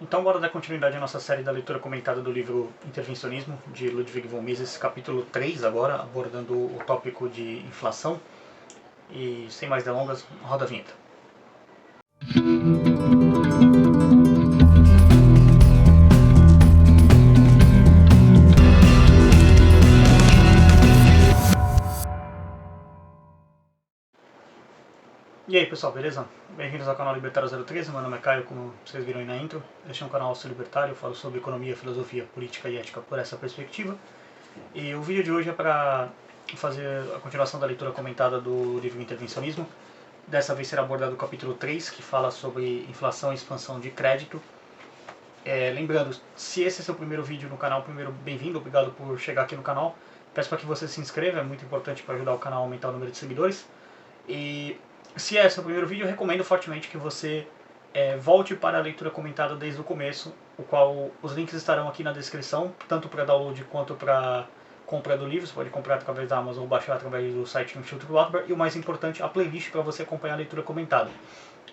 Então, bora dar continuidade à nossa série da leitura comentada do livro Intervencionismo, de Ludwig von Mises, capítulo 3 agora, abordando o tópico de inflação. E, sem mais delongas, roda a vinheta. E aí pessoal, beleza? Bem-vindos ao canal Libertário 013, meu nome é Caio, como vocês viram aí na intro. Este é um canal libertário, eu falo sobre economia, filosofia, política e ética por essa perspectiva. E o vídeo de hoje é para fazer a continuação da leitura comentada do livro Intervencionismo. Dessa vez será abordado o capítulo 3, que fala sobre inflação e expansão de crédito. Lembrando, se esse é seu primeiro vídeo no canal, primeiro bem-vindo, obrigado por chegar aqui no canal. Peço para que você se inscreva, é muito importante para ajudar o canal a aumentar o número de seguidores. E se é seu primeiro vídeo, eu recomendo fortemente que você volte para a leitura comentada desde o começo, o qual os links estarão aqui na descrição, tanto para download quanto para compra do livro. Você pode comprar através da Amazon ou baixar através do site do Instituto Rothbard. E o mais importante, a playlist para você acompanhar a leitura comentada.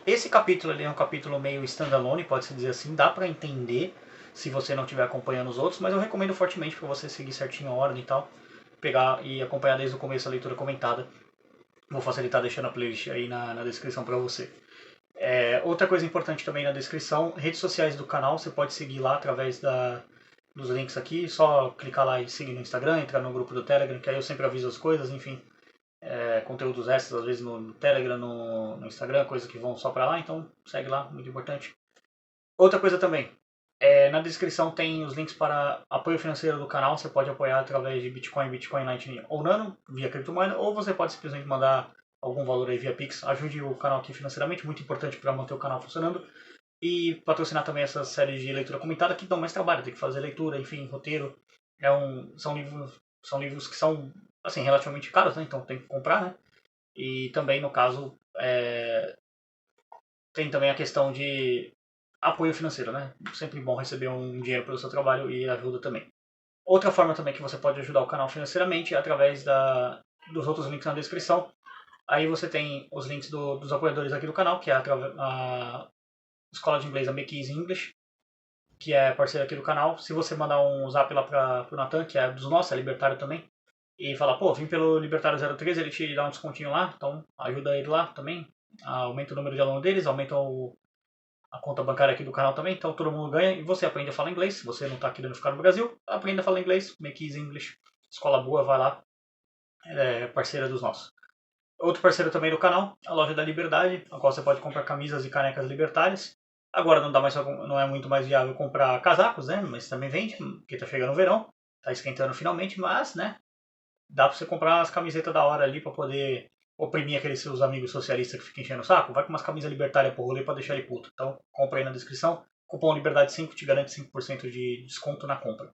Esse capítulo ele é um capítulo meio standalone, pode-se dizer assim, dá para entender se você não estiver acompanhando os outros, mas eu recomendo fortemente para você seguir certinho a ordem e tal, pegar e acompanhar desde o começo a leitura comentada. Vou facilitar deixando a playlist aí na descrição para você. Outra coisa importante também na descrição, redes sociais do canal, você pode seguir lá através dos links aqui, só clicar lá e seguir no Instagram, entrar no grupo do Telegram, que aí eu sempre aviso as coisas, enfim, conteúdos extras, às vezes no Telegram, no Instagram, coisas que vão só para lá, então segue lá, muito importante. Outra coisa também, na descrição tem os links para apoio financeiro do canal, você pode apoiar através de Bitcoin, Bitcoin Lightning ou Nano, via criptomoeda, ou você pode simplesmente mandar algum valor aí via Pix, ajude o canal aqui financeiramente, muito importante para manter o canal funcionando, e patrocinar também essa série de leitura comentada que dão mais trabalho, tem que fazer leitura, enfim, roteiro, são livros que são assim, relativamente caros, né? Então tem que comprar, né? E também, no caso, tem também a questão de apoio financeiro, né? Sempre bom receber um dinheiro pelo seu trabalho e ajuda também. Outra forma também que você pode ajudar o canal financeiramente é através dos outros links na descrição. Aí você tem os links dos apoiadores aqui do canal, que é a escola de inglês, a Make Easy English, que é parceira aqui do canal. Se você mandar um zap lá pro Natan, que é dos nossos, é libertário também, e falar, pô, vim pelo Libertário 013, ele te dá um descontinho lá, então ajuda ele lá também, aumenta o número de alunos deles, aumenta a conta bancária aqui do canal também, então todo mundo ganha e você aprende a falar inglês. Se você não está querendo ficar no Brasil, aprenda a falar inglês, Make Easy English, escola boa, vai lá, é parceira dos nossos. Outro parceiro também do canal, a Loja da Liberdade, a qual você pode comprar camisas e canecas libertárias. Agora não é muito mais viável comprar casacos, né? Mas também vende, porque tá chegando o verão, tá esquentando finalmente, mas, né? Dá pra você comprar umas camisetas da hora ali pra poder oprimir aqueles seus amigos socialistas que ficam enchendo o saco. Vai com umas camisas libertárias pro rolê pra deixar ele puto. Então, compra aí na descrição. Cupom Liberdade5 te garante 5% de desconto na compra.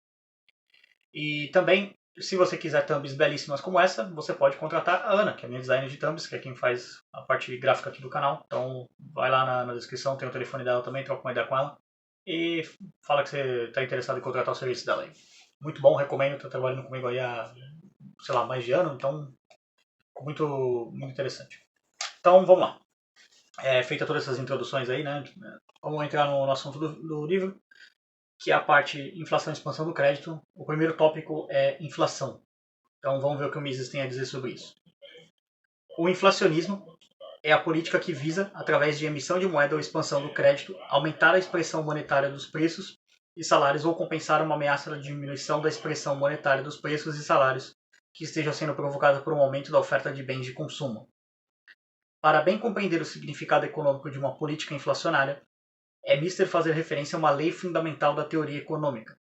E também, se você quiser thumbs belíssimas como essa, você pode contratar a Ana, que é a minha designer de thumbs, que é quem faz a parte gráfica aqui do canal. Então, vai lá na descrição, tem o telefone dela também, troca uma ideia com ela. E fala que você está interessado em contratar o serviço dela aí. Muito bom, recomendo, está trabalhando comigo aí há, sei lá, mais de ano, então muito, muito interessante. Então, vamos lá. Feita todas essas introduções aí, né? Vamos entrar no assunto do livro, que é a parte inflação e expansão do crédito. O primeiro tópico é inflação. Então vamos ver o que o Mises tem a dizer sobre isso. O inflacionismo é a política que visa, através de emissão de moeda ou expansão do crédito, aumentar a expressão monetária dos preços e salários ou compensar uma ameaça de diminuição da expressão monetária dos preços e salários que esteja sendo provocada por um aumento da oferta de bens de consumo. Para bem compreender o significado econômico de uma política inflacionária, é mister fazer referência a uma lei fundamental da teoria econômica.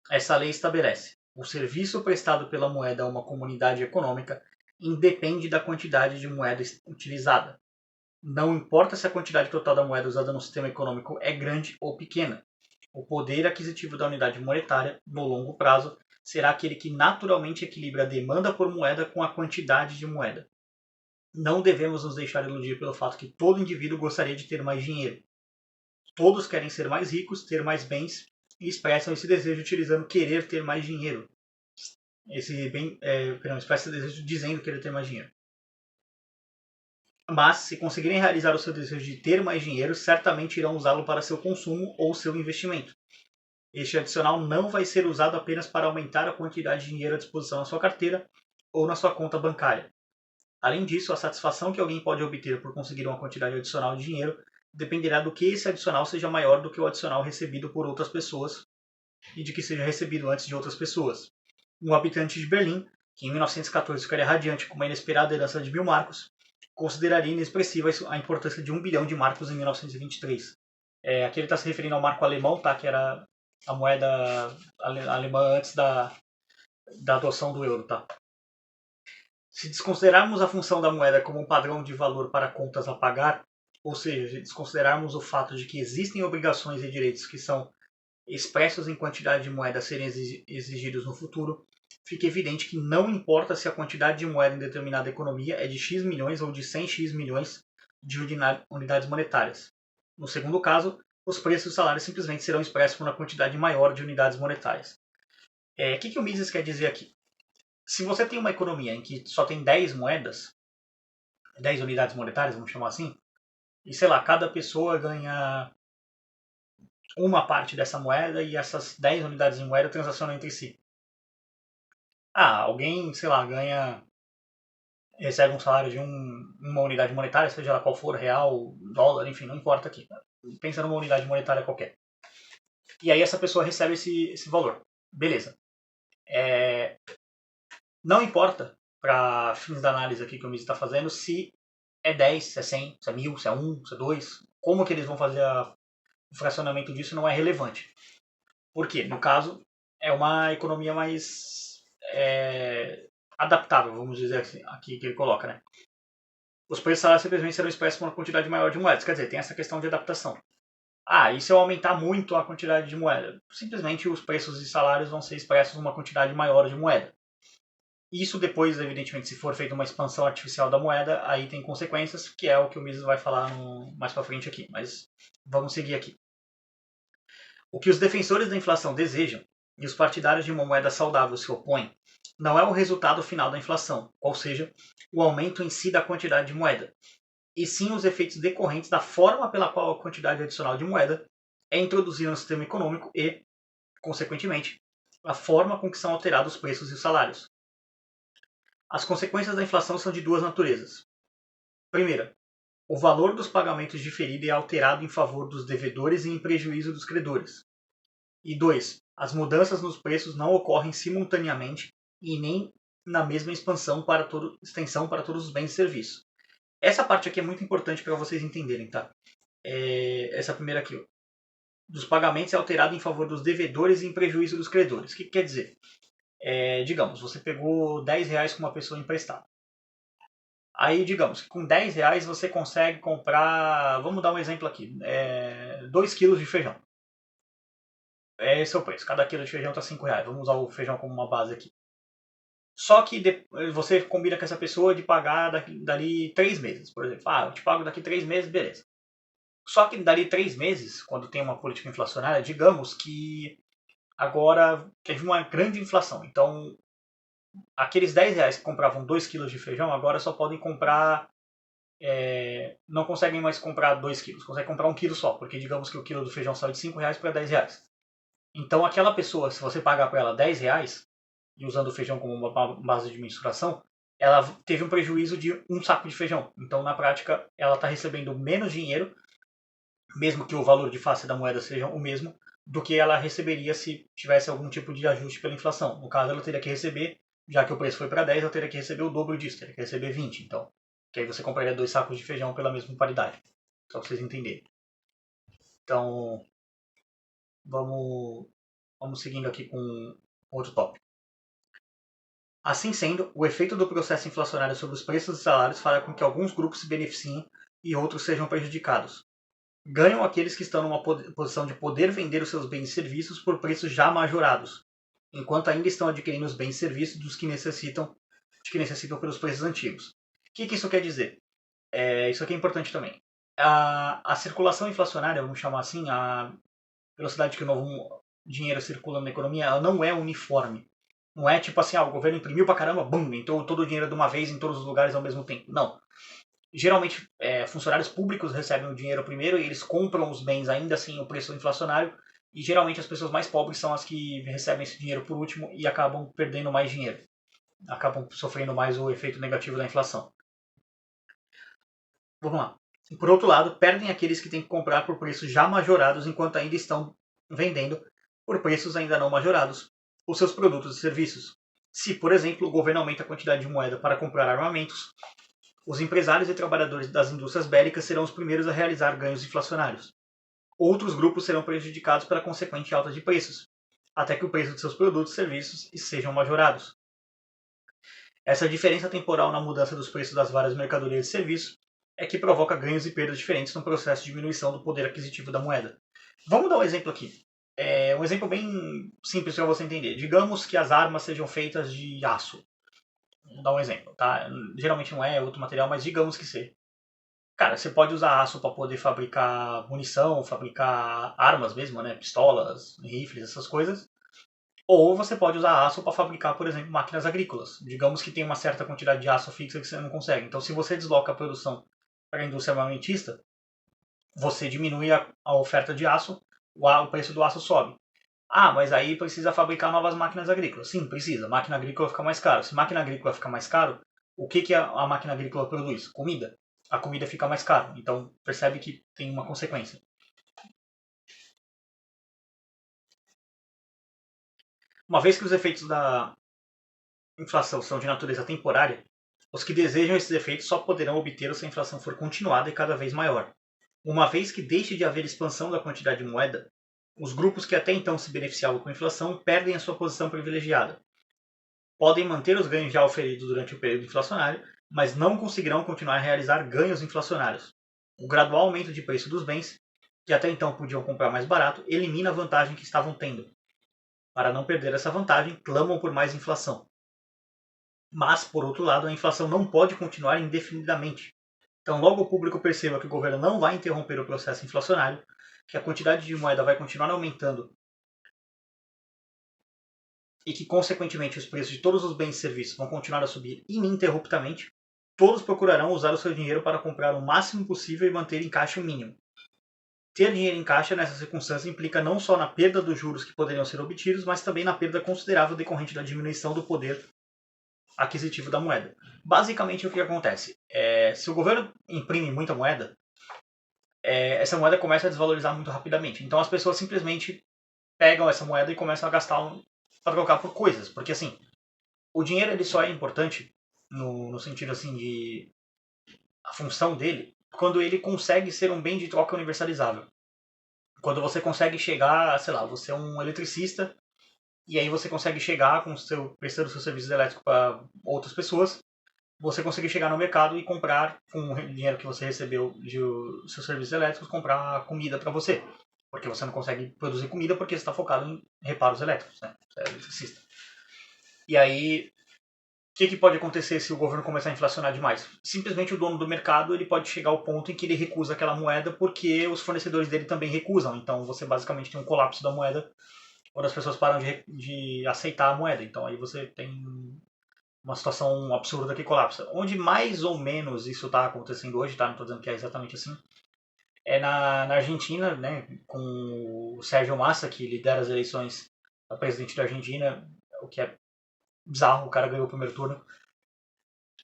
Essa lei estabelece: o serviço prestado pela moeda a uma comunidade econômica independe da quantidade de moeda utilizada. Não importa se a quantidade total da moeda usada no sistema econômico é grande ou pequena. O poder aquisitivo da unidade monetária, no longo prazo, será aquele que naturalmente equilibra a demanda por moeda com a quantidade de moeda. Não devemos nos deixar iludir pelo fato que todo indivíduo gostaria de ter mais dinheiro. Todos querem ser mais ricos, ter mais bens e expressam esse desejo utilizando querer ter mais dinheiro. Expressa esse desejo dizendo querer ter mais dinheiro. Mas, se conseguirem realizar o seu desejo de ter mais dinheiro, certamente irão usá-lo para seu consumo ou seu investimento. Este adicional não vai ser usado apenas para aumentar a quantidade de dinheiro à disposição na sua carteira ou na sua conta bancária. Além disso, a satisfação que alguém pode obter por conseguir uma quantidade adicional de dinheiro dependerá do que esse adicional seja maior do que o adicional recebido por outras pessoas e de que seja recebido antes de outras pessoas. Um habitante de Berlim, que em 1914 ficaria radiante com uma inesperada herança de 1000 marcos, consideraria inexpressiva a importância de 1 bilhão de marcos em 1923. Aqui ele está se referindo ao marco alemão, tá? Que era a moeda alemã antes da adoção do euro. Tá? Se desconsiderarmos a função da moeda como um padrão de valor para contas a pagar, ou seja, desconsiderarmos o fato de que existem obrigações e direitos que são expressos em quantidade de moeda a serem exigidos no futuro, fica evidente que não importa se a quantidade de moeda em determinada economia é de X milhões ou de 100x milhões de unidades monetárias. No segundo caso, os preços dos salários simplesmente serão expressos por uma quantidade maior de unidades monetárias. O que o Mises quer dizer aqui? Se você tem uma economia em que só tem 10 moedas, 10 unidades monetárias, vamos chamar assim, e sei lá, cada pessoa ganha uma parte dessa moeda e essas 10 unidades de moeda transacionam entre si. Alguém, sei lá, recebe um salário de uma unidade monetária, seja ela qual for, real, dólar, enfim, não importa aqui. Pensa numa unidade monetária qualquer. E aí essa pessoa recebe esse valor. Beleza. Não importa, para fins da análise aqui que o Mises está fazendo, se é 10, se é 100, se é 1000, se é 1, se é 2. Como que eles vão fazer o fracionamento disso não é relevante. Por quê? No caso, é uma economia mais adaptável, vamos dizer assim, aqui que ele coloca, né? Os preços salários simplesmente serão expressos por uma quantidade maior de moedas. Quer dizer, tem essa questão de adaptação. E se eu aumentar muito a quantidade de moeda? Simplesmente os preços e salários vão ser expressos numa quantidade maior de moeda. Isso depois, evidentemente, se for feita uma expansão artificial da moeda, aí tem consequências, que é o que o Mises vai falar mais para frente aqui. Mas vamos seguir aqui. O que os defensores da inflação desejam, e os partidários de uma moeda saudável se opõem, não é o resultado final da inflação, ou seja, o aumento em si da quantidade de moeda, e sim os efeitos decorrentes da forma pela qual a quantidade adicional de moeda é introduzida no sistema econômico e, consequentemente, a forma com que são alterados os preços e os salários. As consequências da inflação são de duas naturezas. Primeira, o valor dos pagamentos diferido é alterado em favor dos devedores e em prejuízo dos credores. E 2. As mudanças nos preços não ocorrem simultaneamente e nem na mesma extensão para todos os bens e serviços. Essa parte aqui é muito importante para vocês entenderem, tá? Essa primeira aqui, ó. Dos pagamentos é alterado em favor dos devedores e em prejuízo dos credores. O que quer dizer? Digamos, você pegou 10 reais com uma pessoa emprestada. Aí, digamos, que com 10 reais você consegue comprar, vamos dar um exemplo aqui, 2 quilos de feijão. Esse é o preço, cada quilo de feijão está 5 reais. Vamos usar o feijão como uma base aqui. Só que você combina com essa pessoa de pagar dali 3 meses, por exemplo. Eu te pago daqui 3 meses, beleza. Só que dali 3 meses, quando tem uma política inflacionária, digamos que agora teve uma grande inflação. Então, aqueles 10 reais que compravam 2 quilos de feijão, agora só podem comprar... não conseguem mais comprar 2 quilos, conseguem comprar 1 quilo só, porque digamos que o quilo do feijão saiu de 5 reais para 10 reais. Então aquela pessoa, se você pagar para ela 10 reais, e usando o feijão como uma base de mensuração, ela teve um prejuízo de um saco de feijão. Então na prática ela está recebendo menos dinheiro, mesmo que o valor de face da moeda seja o mesmo, do que ela receberia se tivesse algum tipo de ajuste pela inflação. No caso, ela teria que receber, já que o preço foi para 10, ela teria que receber o dobro disso, teria que receber 20. Então, que aí você compraria 2 sacos de feijão pela mesma paridade. Só para vocês entenderem. Então, vamos seguindo aqui com outro tópico. Assim sendo, o efeito do processo inflacionário sobre os preços e salários fará com que alguns grupos se beneficiem e outros sejam prejudicados. Ganham aqueles que estão numa posição de poder vender os seus bens e serviços por preços já majorados, enquanto ainda estão adquirindo os bens e serviços dos que necessitam pelos preços antigos. O que isso quer dizer? Isso aqui é importante também. A circulação inflacionária, vamos chamar assim, a velocidade que o novo dinheiro circula na economia, ela não é uniforme. Não é tipo assim, o governo imprimiu pra caramba, bum, entrou todo o dinheiro de uma vez em todos os lugares ao mesmo tempo. Não. Geralmente, funcionários públicos recebem o dinheiro primeiro e eles compram os bens ainda assim o preço inflacionário. E geralmente as pessoas mais pobres são as que recebem esse dinheiro por último e acabam perdendo mais dinheiro. Acabam sofrendo mais o efeito negativo da inflação. Vamos lá. Por outro lado, perdem aqueles que têm que comprar por preços já majorados enquanto ainda estão vendendo por preços ainda não majorados os seus produtos e serviços. Se, por exemplo, o governo aumenta a quantidade de moeda para comprar armamentos, os empresários e trabalhadores das indústrias bélicas serão os primeiros a realizar ganhos inflacionários. Outros grupos serão prejudicados pela consequente alta de preços, até que o preço de seus produtos e serviços sejam majorados. Essa diferença temporal na mudança dos preços das várias mercadorias e serviços é que provoca ganhos e perdas diferentes no processo de diminuição do poder aquisitivo da moeda. Vamos dar um exemplo aqui. Um exemplo bem simples para você entender. Digamos que as armas sejam feitas de aço. Vou dar um exemplo, tá? Geralmente não é outro material, mas digamos que seja. Cara, você pode usar aço para poder fabricar munição, fabricar armas mesmo, né? Pistolas, rifles, essas coisas. Ou você pode usar aço para fabricar, por exemplo, máquinas agrícolas. Digamos que tem uma certa quantidade de aço fixa que você não consegue. Então, se você desloca a produção para a indústria armamentista, você diminui a oferta de aço, o preço do aço sobe. Ah, mas aí precisa fabricar novas máquinas agrícolas. Sim, precisa. Máquina agrícola fica mais caro. Se máquina agrícola fica mais caro, o que a máquina agrícola produz? Comida. A comida fica mais cara. Então, percebe que tem uma consequência. Uma vez que os efeitos da inflação são de natureza temporária, os que desejam esses efeitos só poderão obtê-los se a inflação for continuada e cada vez maior. Uma vez que deixe de haver expansão da quantidade de moeda, os grupos que até então se beneficiavam com a inflação perdem a sua posição privilegiada. Podem manter os ganhos já oferidos durante o período inflacionário, mas não conseguirão continuar a realizar ganhos inflacionários. O gradual aumento de preço dos bens, que até então podiam comprar mais barato, elimina a vantagem que estavam tendo. Para não perder essa vantagem, clamam por mais inflação. Mas, por outro lado, a inflação não pode continuar indefinidamente. Então, logo o público perceba que o governo não vai interromper o processo inflacionário, que a quantidade de moeda vai continuar aumentando e que, consequentemente, os preços de todos os bens e serviços vão continuar a subir ininterruptamente, todos procurarão usar o seu dinheiro para comprar o máximo possível e manter em caixa o mínimo. Ter dinheiro em caixa nessa circunstância implica não só na perda dos juros que poderiam ser obtidos, mas também na perda considerável decorrente da diminuição do poder aquisitivo da moeda. Basicamente, o que acontece? Se o governo imprime muita moeda, essa moeda começa a desvalorizar muito rapidamente. Então as pessoas simplesmente pegam essa moeda e começam a gastar para trocar por coisas. Porque assim, o dinheiro ele só é importante no sentido assim de a função dele quando ele consegue ser um bem de troca universalizável. Quando você consegue chegar, sei lá, você é um eletricista e aí você consegue chegar com prestando seus serviços elétricos para outras pessoas, você conseguir chegar no mercado e comprar, com o dinheiro que você recebeu de seus serviços elétricos, comprar comida para você. Porque você não consegue produzir comida porque você está focado em reparos elétricos, né? Você é eletricista. E aí, o que pode acontecer se o governo começar a inflacionar demais? Simplesmente o dono do mercado ele pode chegar ao ponto em que ele recusa aquela moeda porque os fornecedores dele também recusam. Então você basicamente tem um colapso da moeda quando as pessoas param de aceitar a moeda. Então aí você tem uma situação absurda que colapsa. Onde mais ou menos isso está acontecendo hoje, tá? Não estou dizendo que é exatamente assim. É na Argentina, né? Com o Sérgio Massa, que lidera as eleições a presidente da Argentina, o que é bizarro, o cara ganhou o primeiro turno.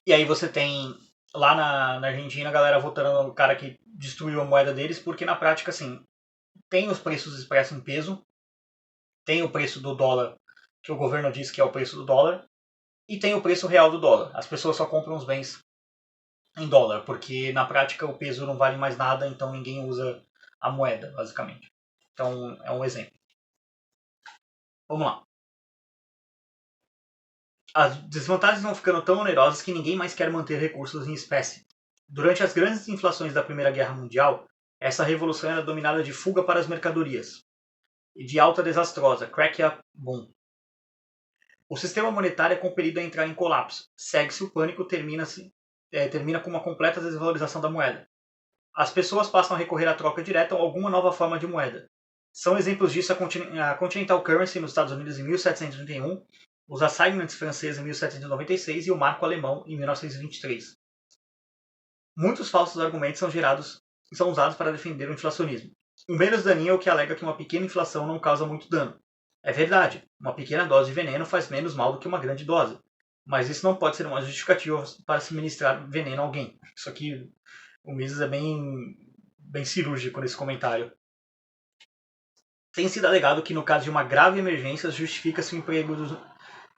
E aí você tem lá na Argentina a galera votando no cara que destruiu a moeda deles, porque na prática, assim, tem os preços expressos em peso, tem o preço do dólar, que o governo diz que é o preço do dólar, e tem o preço real do dólar. As pessoas só compram os bens em dólar, porque na prática o peso não vale mais nada, então ninguém usa a moeda, basicamente. Então é um exemplo. Vamos lá. As desvantagens vão ficando tão onerosas que ninguém mais quer manter recursos em espécie. Durante as grandes inflações da Primeira Guerra Mundial, essa revolução era dominada de fuga para as mercadorias e de alta desastrosa, crack-up boom. O sistema monetário é compelido a entrar em colapso. Segue-se o pânico, termina com uma completa desvalorização da moeda. As pessoas passam a recorrer à troca direta ou alguma nova forma de moeda. São exemplos disso a Continental Currency nos Estados Unidos em 1731, os assignments franceses em 1796 e o marco alemão em 1923. Muitos falsos argumentos são usados para defender o inflacionismo. O menos daninho é o que alega que uma pequena inflação não causa muito dano. É verdade, uma pequena dose de veneno faz menos mal do que uma grande dose. Mas isso não pode ser uma justificativa para se ministrar veneno a alguém. Isso aqui, o Mises é bem cirúrgico nesse comentário. Tem sido alegado que no caso de uma grave emergência justifica-se o emprego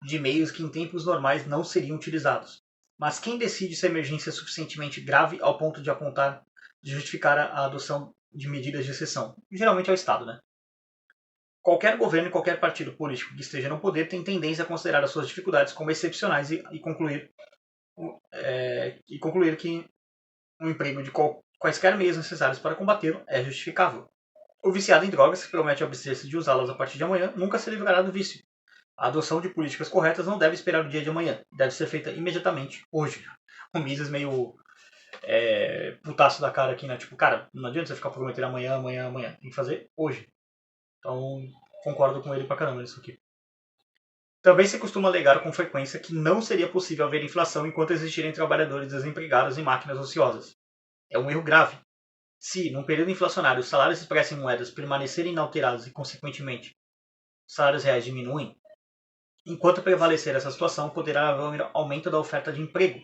de meios que em tempos normais não seriam utilizados. Mas quem decide se a emergência é suficientemente grave ao ponto de justificar a adoção de medidas de exceção? Geralmente é o Estado, né? Qualquer governo e qualquer partido político que esteja no poder tem tendência a considerar as suas dificuldades como excepcionais e concluir que o emprego de quaisquer meios necessários para combatê-lo é justificável. O viciado em drogas, que promete abster-se de usá-las a partir de amanhã, nunca se livrará do vício. A adoção de políticas corretas não deve esperar o dia de amanhã, deve ser feita imediatamente, hoje. O Mises meio putaço da cara aqui, né? Tipo, cara, não adianta você ficar prometendo amanhã, amanhã, amanhã. Tem que fazer hoje. Então, concordo com ele pra caramba nisso aqui. Também se costuma alegar com frequência que não seria possível haver inflação enquanto existirem trabalhadores desempregados e máquinas ociosas. É um erro grave. Se, num período inflacionário, os salários expressos em moedas permanecerem inalterados e, consequentemente, os salários reais diminuem, enquanto prevalecer essa situação, poderá haver aumento da oferta de emprego.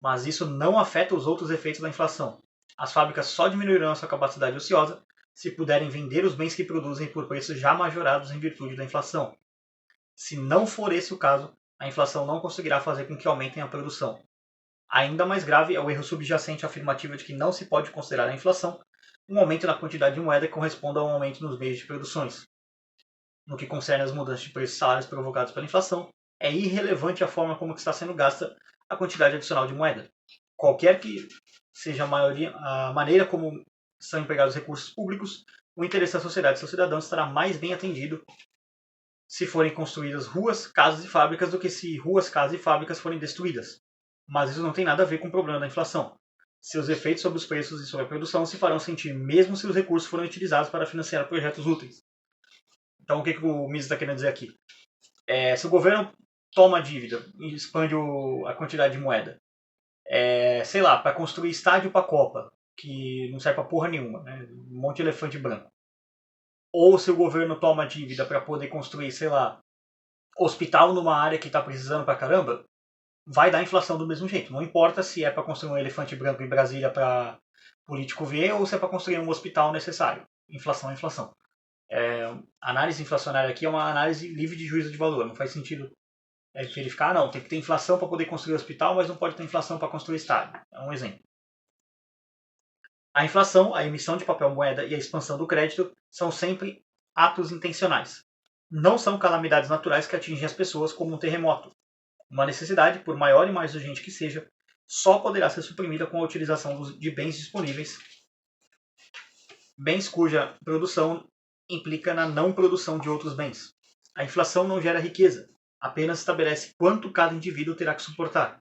Mas isso não afeta os outros efeitos da inflação. As fábricas só diminuirão a sua capacidade ociosa se puderem vender os bens que produzem por preços já majorados em virtude da inflação. Se não for esse o caso, a inflação não conseguirá fazer com que aumentem a produção. Ainda mais grave é o erro subjacente à afirmativa de que não se pode considerar a inflação um aumento na quantidade de moeda que corresponda a um aumento nos meios de produções. No que concerne às mudanças de preços e salários provocados pela inflação, é irrelevante a forma como está sendo gasta a quantidade adicional de moeda. Qualquer que seja a maneira como são empregados os recursos públicos, o interesse da sociedade e seus cidadãos estará mais bem atendido se forem construídas ruas, casas e fábricas do que se ruas, casas e fábricas forem destruídas. Mas isso não tem nada a ver com o problema da inflação. Seus efeitos sobre os preços e sobre a produção se farão sentir mesmo se os recursos forem utilizados para financiar projetos úteis. Então o que o Mises está querendo dizer aqui? Se o governo toma dívida e expande a quantidade de moeda, sei lá, para construir estádio para a Copa, que não serve para porra nenhuma, né? Um monte de elefante branco. Ou se o governo toma dívida para poder construir, sei lá, hospital numa área que está precisando pra caramba, vai dar inflação do mesmo jeito. Não importa se é para construir um elefante branco em Brasília para político ver ou se é para construir um hospital necessário. Inflação é inflação. Análise inflacionária aqui é uma análise livre de juízo de valor. Não faz sentido verificar, não. Tem que ter inflação para poder construir hospital, mas não pode ter inflação para construir estádio. É um exemplo. A inflação, a emissão de papel moeda e a expansão do crédito são sempre atos intencionais. Não são calamidades naturais que atingem as pessoas como um terremoto. Uma necessidade, por maior e mais urgente que seja, só poderá ser suprimida com a utilização de bens disponíveis, bens cuja produção implica na não produção de outros bens. A inflação não gera riqueza, apenas estabelece quanto cada indivíduo terá que suportar.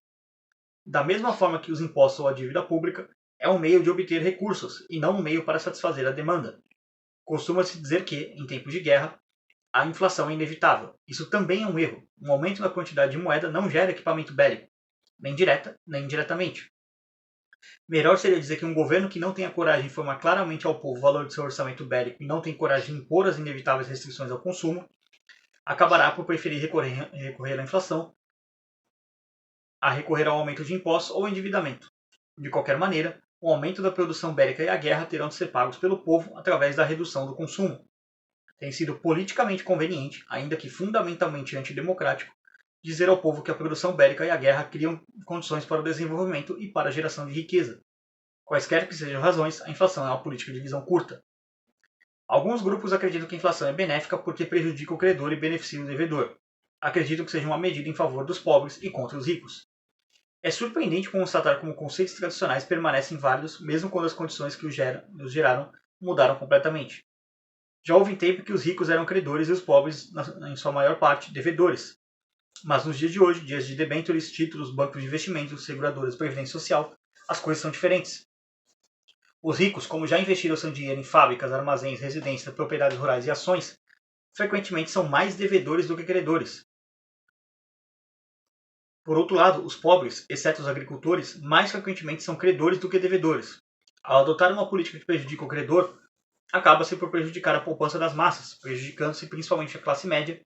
Da mesma forma que os impostos ou a dívida pública é um meio de obter recursos e não um meio para satisfazer a demanda. Costuma-se dizer que, em tempos de guerra, a inflação é inevitável. Isso também é um erro. Um aumento na quantidade de moeda não gera equipamento bélico, nem direta, nem indiretamente. Melhor seria dizer que um governo que não tenha coragem de informar claramente ao povo o valor de seu orçamento bélico e não tem coragem de impor as inevitáveis restrições ao consumo, acabará por preferir recorrer à inflação, a recorrer ao aumento de impostos ou endividamento. De qualquer maneira, o aumento da produção bélica e a guerra terão de ser pagos pelo povo através da redução do consumo. Tem sido politicamente conveniente, ainda que fundamentalmente antidemocrático, dizer ao povo que a produção bélica e a guerra criam condições para o desenvolvimento e para a geração de riqueza. Quaisquer que sejam as razões, a inflação é uma política de visão curta. Alguns grupos acreditam que a inflação é benéfica porque prejudica o credor e beneficia o devedor. Acreditam que seja uma medida em favor dos pobres e contra os ricos. É surpreendente constatar como conceitos tradicionais permanecem válidos mesmo quando as condições que os geraram mudaram completamente. Já houve tempo que os ricos eram credores e os pobres, em sua maior parte, devedores. Mas nos dias de hoje, dias de debêntures, títulos, bancos de investimentos, seguradoras, previdência social, as coisas são diferentes. Os ricos, como já investiram seu dinheiro em fábricas, armazéns, residências, propriedades rurais e ações, frequentemente são mais devedores do que credores. Por outro lado, os pobres, exceto os agricultores, mais frequentemente são credores do que devedores. Ao adotar uma política que prejudica o credor, acaba-se por prejudicar a poupança das massas, prejudicando-se principalmente a classe média,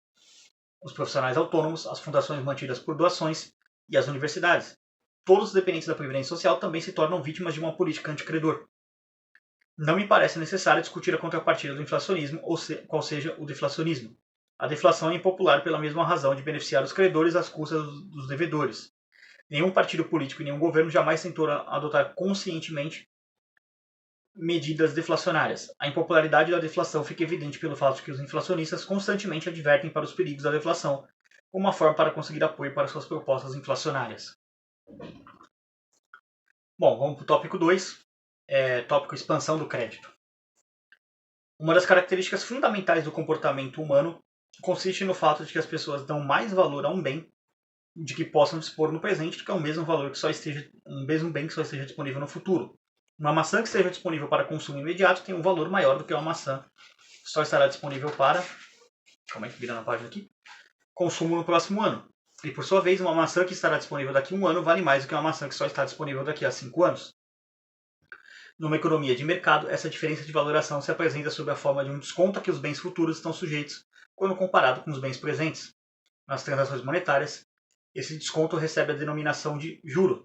os profissionais autônomos, as fundações mantidas por doações e as universidades. Todos os dependentes da Previdência Social também se tornam vítimas de uma política anticredor. Não me parece necessário discutir a contrapartida do inflacionismo, ou qual seja o deflacionismo. A deflação é impopular pela mesma razão de beneficiar os credores às custas dos devedores. Nenhum partido político e nenhum governo jamais tentou adotar conscientemente medidas deflacionárias. A impopularidade da deflação fica evidente pelo fato de que os inflacionistas constantemente advertem para os perigos da deflação como uma forma para conseguir apoio para suas propostas inflacionárias. Bom, vamos para o tópico 2, tópico expansão do crédito. Uma das características fundamentais do comportamento humano consiste no fato de que as pessoas dão mais valor a um bem de que possam dispor no presente do que ao mesmo valor que um mesmo bem que só esteja disponível no futuro. Uma maçã que esteja disponível para consumo imediato tem um valor maior do que uma maçã que só estará disponível para, virando a página aqui, consumo no próximo ano. E por sua vez, uma maçã que estará disponível daqui a um ano vale mais do que uma maçã que só está disponível daqui a 5 anos. Numa economia de mercado, essa diferença de valoração se apresenta sob a forma de um desconto a que os bens futuros estão sujeitos quando comparado com os bens presentes. Nas transações monetárias, esse desconto recebe a denominação de juro.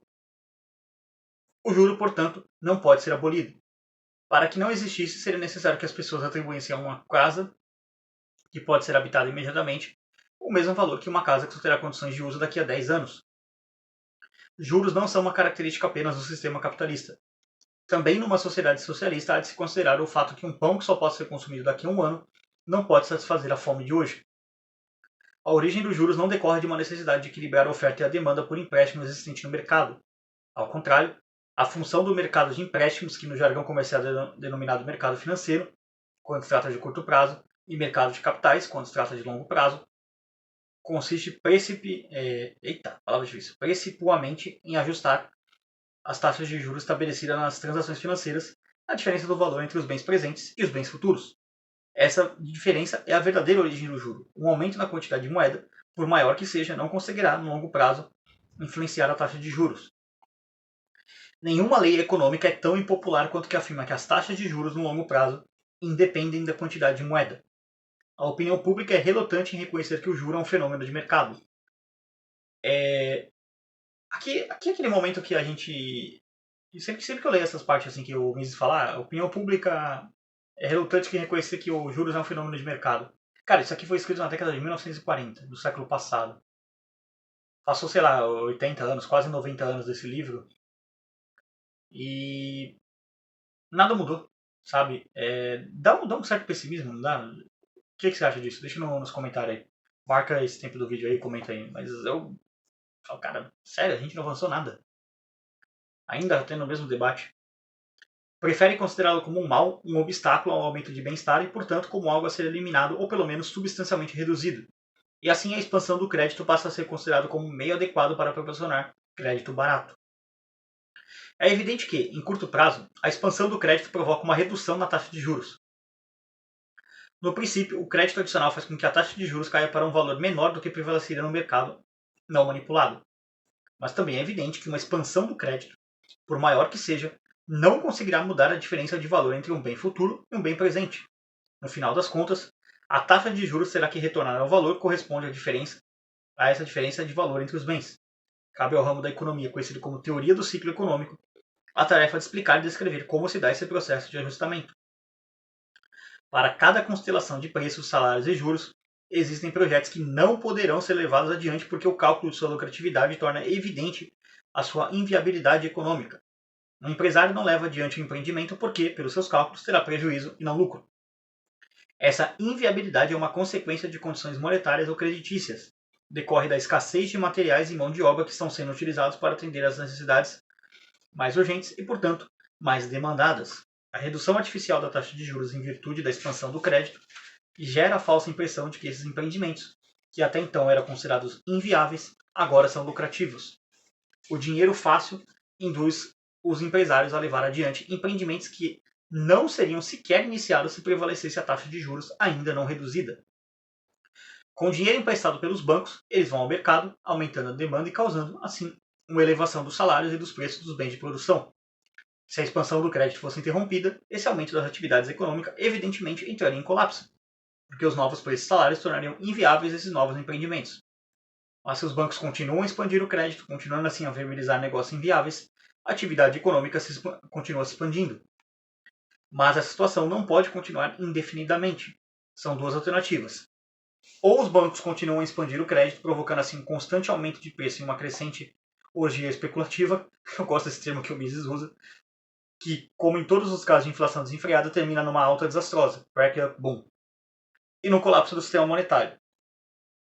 O juro, portanto, não pode ser abolido. Para que não existisse, seria necessário que as pessoas atribuíssem a uma casa que pode ser habitada imediatamente o mesmo valor que uma casa que só terá condições de uso daqui a 10 anos. Juros não são uma característica apenas do sistema capitalista. Também numa sociedade socialista há de se considerar o fato que um pão que só pode ser consumido daqui a um ano não pode satisfazer a fome de hoje. A origem dos juros não decorre de uma necessidade de equilibrar a oferta e a demanda por empréstimo existente no mercado. Ao contrário, a função do mercado de empréstimos, que no jargão comercial é denominado mercado financeiro, quando se trata de curto prazo, e mercado de capitais, quando se trata de longo prazo, consiste precipuamente em ajustar as taxas de juros estabelecidas nas transações financeiras à diferença do valor entre os bens presentes e os bens futuros. Essa diferença é a verdadeira origem do juro. Um aumento na quantidade de moeda, por maior que seja, não conseguirá, no longo prazo, influenciar a taxa de juros. Nenhuma lei econômica é tão impopular quanto que afirma que as taxas de juros no longo prazo independem da quantidade de moeda. A opinião pública é relutante em reconhecer que o juro é um fenômeno de mercado. Aqui é aquele momento que a gente... Sempre que eu leio essas partes assim que o Mises fala, a opinião pública é relutante em reconhecer que o juros é um fenômeno de mercado. Cara, isso aqui foi escrito na década de 1940, do século passado. Passou, 80 anos, quase 90 anos desse livro. E nada mudou, sabe? Dá um certo pessimismo, não dá? O que você acha disso? Deixa nos comentários aí. Marca esse tempo do vídeo aí, comenta aí. Mas eu falo, cara, sério, a gente não avançou nada. Ainda tendo o mesmo debate. Prefere considerá-lo como um mal, um obstáculo ao aumento de bem-estar e, portanto, como algo a ser eliminado ou pelo menos substancialmente reduzido. E assim a expansão do crédito passa a ser considerado como um meio adequado para proporcionar crédito barato. É evidente que, em curto prazo, a expansão do crédito provoca uma redução na taxa de juros. No princípio, o crédito adicional faz com que a taxa de juros caia para um valor menor do que prevaleceria no mercado não manipulado. Mas também é evidente que uma expansão do crédito, por maior que seja, não conseguirá mudar a diferença de valor entre um bem futuro e um bem presente. No final das contas, a taxa de juros terá que retornar ao valor que corresponde a essa diferença de valor entre os bens. Cabe ao ramo da economia conhecido como teoria do ciclo econômico a tarefa de explicar e descrever como se dá esse processo de ajustamento. Para cada constelação de preços, salários e juros, existem projetos que não poderão ser levados adiante porque o cálculo de sua lucratividade torna evidente a sua inviabilidade econômica. Um empresário não leva adiante o empreendimento porque, pelos seus cálculos, terá prejuízo e não lucro. Essa inviabilidade é uma consequência de condições monetárias ou creditícias. Decorre da escassez de materiais e mão de obra que estão sendo utilizados para atender às necessidades mais urgentes e, portanto, mais demandadas. A redução artificial da taxa de juros em virtude da expansão do crédito gera a falsa impressão de que esses empreendimentos, que até então eram considerados inviáveis, agora são lucrativos. O dinheiro fácil induz os empresários a levar adiante empreendimentos que não seriam sequer iniciados se prevalecesse a taxa de juros ainda não reduzida. Com dinheiro emprestado pelos bancos, eles vão ao mercado, aumentando a demanda e causando, assim, uma elevação dos salários e dos preços dos bens de produção. Se a expansão do crédito fosse interrompida, esse aumento das atividades econômicas evidentemente entraria em colapso, porque os novos preços e salários tornariam inviáveis esses novos empreendimentos. Mas se os bancos continuam a expandir o crédito, continuando assim a viabilizar negócios inviáveis, a atividade econômica continua se expandindo. Mas essa situação não pode continuar indefinidamente. São duas alternativas. Ou os bancos continuam a expandir o crédito, provocando assim um constante aumento de preço e uma crescente orgia especulativa, eu gosto desse termo que o Mises usa, que, como em todos os casos de inflação desenfreada, termina numa alta desastrosa, crack up boom, e no colapso do sistema monetário.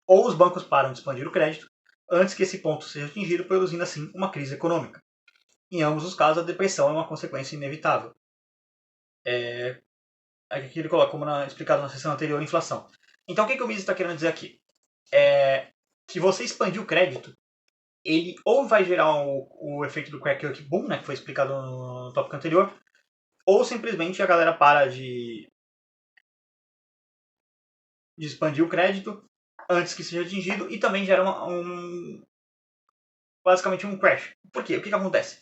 Ou os bancos param de expandir o crédito antes que esse ponto seja atingido, produzindo assim uma crise econômica. Em ambos os casos, a depressão é uma consequência inevitável. Aqui ele coloca como explicado na sessão anterior, inflação. Então o que o Mises está querendo dizer aqui? Que você expandir o crédito, ele ou vai gerar o efeito do crack up boom, né, que foi explicado no tópico anterior, ou simplesmente a galera para de expandir o crédito antes que seja atingido e também gera basicamente um crash. Por quê? O que acontece?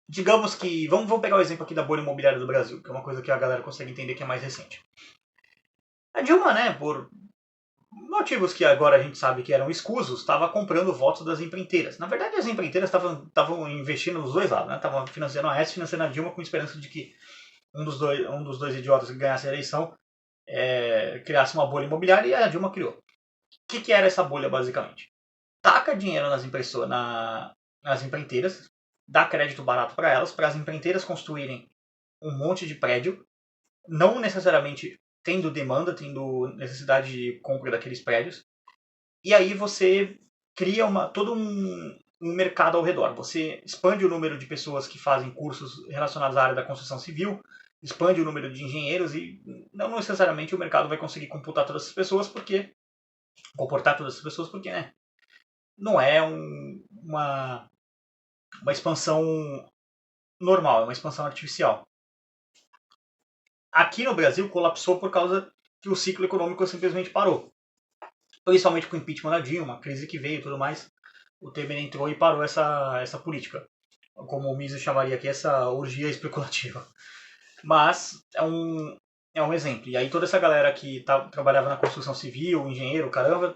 Digamos que... Vamos pegar o exemplo aqui da bolha imobiliária do Brasil, que é uma coisa que a galera consegue entender que é mais recente. A Dilma, né, por motivos que agora a gente sabe que eram escusos, estava comprando votos das empreiteiras. Na verdade, as empreiteiras estavam investindo nos dois lados, né? Estavam financiando a Aécio, financiando a Dilma com esperança de que um dos dois idiotas que ganhasse a eleição criasse uma bolha imobiliária, e a Dilma criou. O que era essa bolha, basicamente? Taca dinheiro nas empreiteiras, dá crédito barato para elas, para as empreiteiras construírem um monte de prédio, não necessariamente tendo demanda, tendo necessidade de compra daqueles prédios, e aí você cria todo um mercado ao redor. Você expande o número de pessoas que fazem cursos relacionados à área da construção civil, expande o número de engenheiros e não necessariamente o mercado vai conseguir comportar todas essas pessoas porque, né, não é uma expansão normal, é uma expansão artificial. Aqui no Brasil colapsou por causa que o ciclo econômico simplesmente parou. Principalmente com o impeachment da Dilma, a crise que veio e tudo mais. O Temer entrou e parou essa política. Como o Mises chamaria aqui, essa orgia especulativa. Mas é um exemplo. E aí toda essa galera que trabalhava na construção civil, engenheiro, caramba,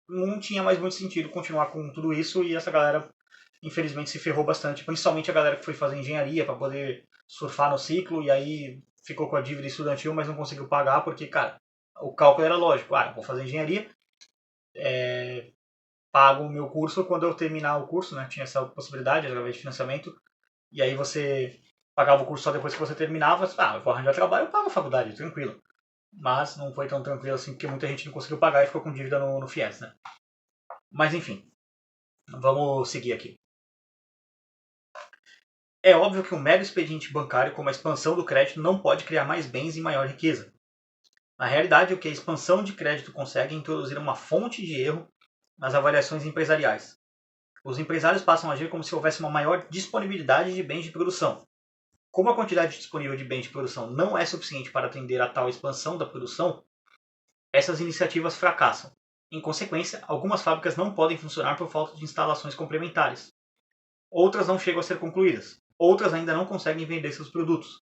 não tinha mais muito sentido continuar com tudo isso, e essa galera infelizmente se ferrou bastante, principalmente a galera que foi fazer engenharia para poder surfar no ciclo, e aí ficou com a dívida estudantil, mas não conseguiu pagar porque, cara, o cálculo era lógico. Eu vou fazer engenharia, pago o meu curso quando eu terminar o curso, né? Tinha essa possibilidade através de financiamento, e aí você pagava o curso só depois que você terminava. Eu vou arranjar trabalho, eu pago a faculdade, tranquilo. Mas não foi tão tranquilo assim, porque muita gente não conseguiu pagar e ficou com dívida no FIES, né? Mas enfim, vamos seguir aqui. É óbvio que um mero expediente bancário como a expansão do crédito não pode criar mais bens e maior riqueza. Na realidade, o que a expansão de crédito consegue é introduzir uma fonte de erro nas avaliações empresariais. Os empresários passam a agir como se houvesse uma maior disponibilidade de bens de produção. Como a quantidade disponível de bens de produção não é suficiente para atender a tal expansão da produção, essas iniciativas fracassam. Em consequência, algumas fábricas não podem funcionar por falta de instalações complementares. Outras não chegam a ser concluídas. Outras ainda não conseguem vender seus produtos,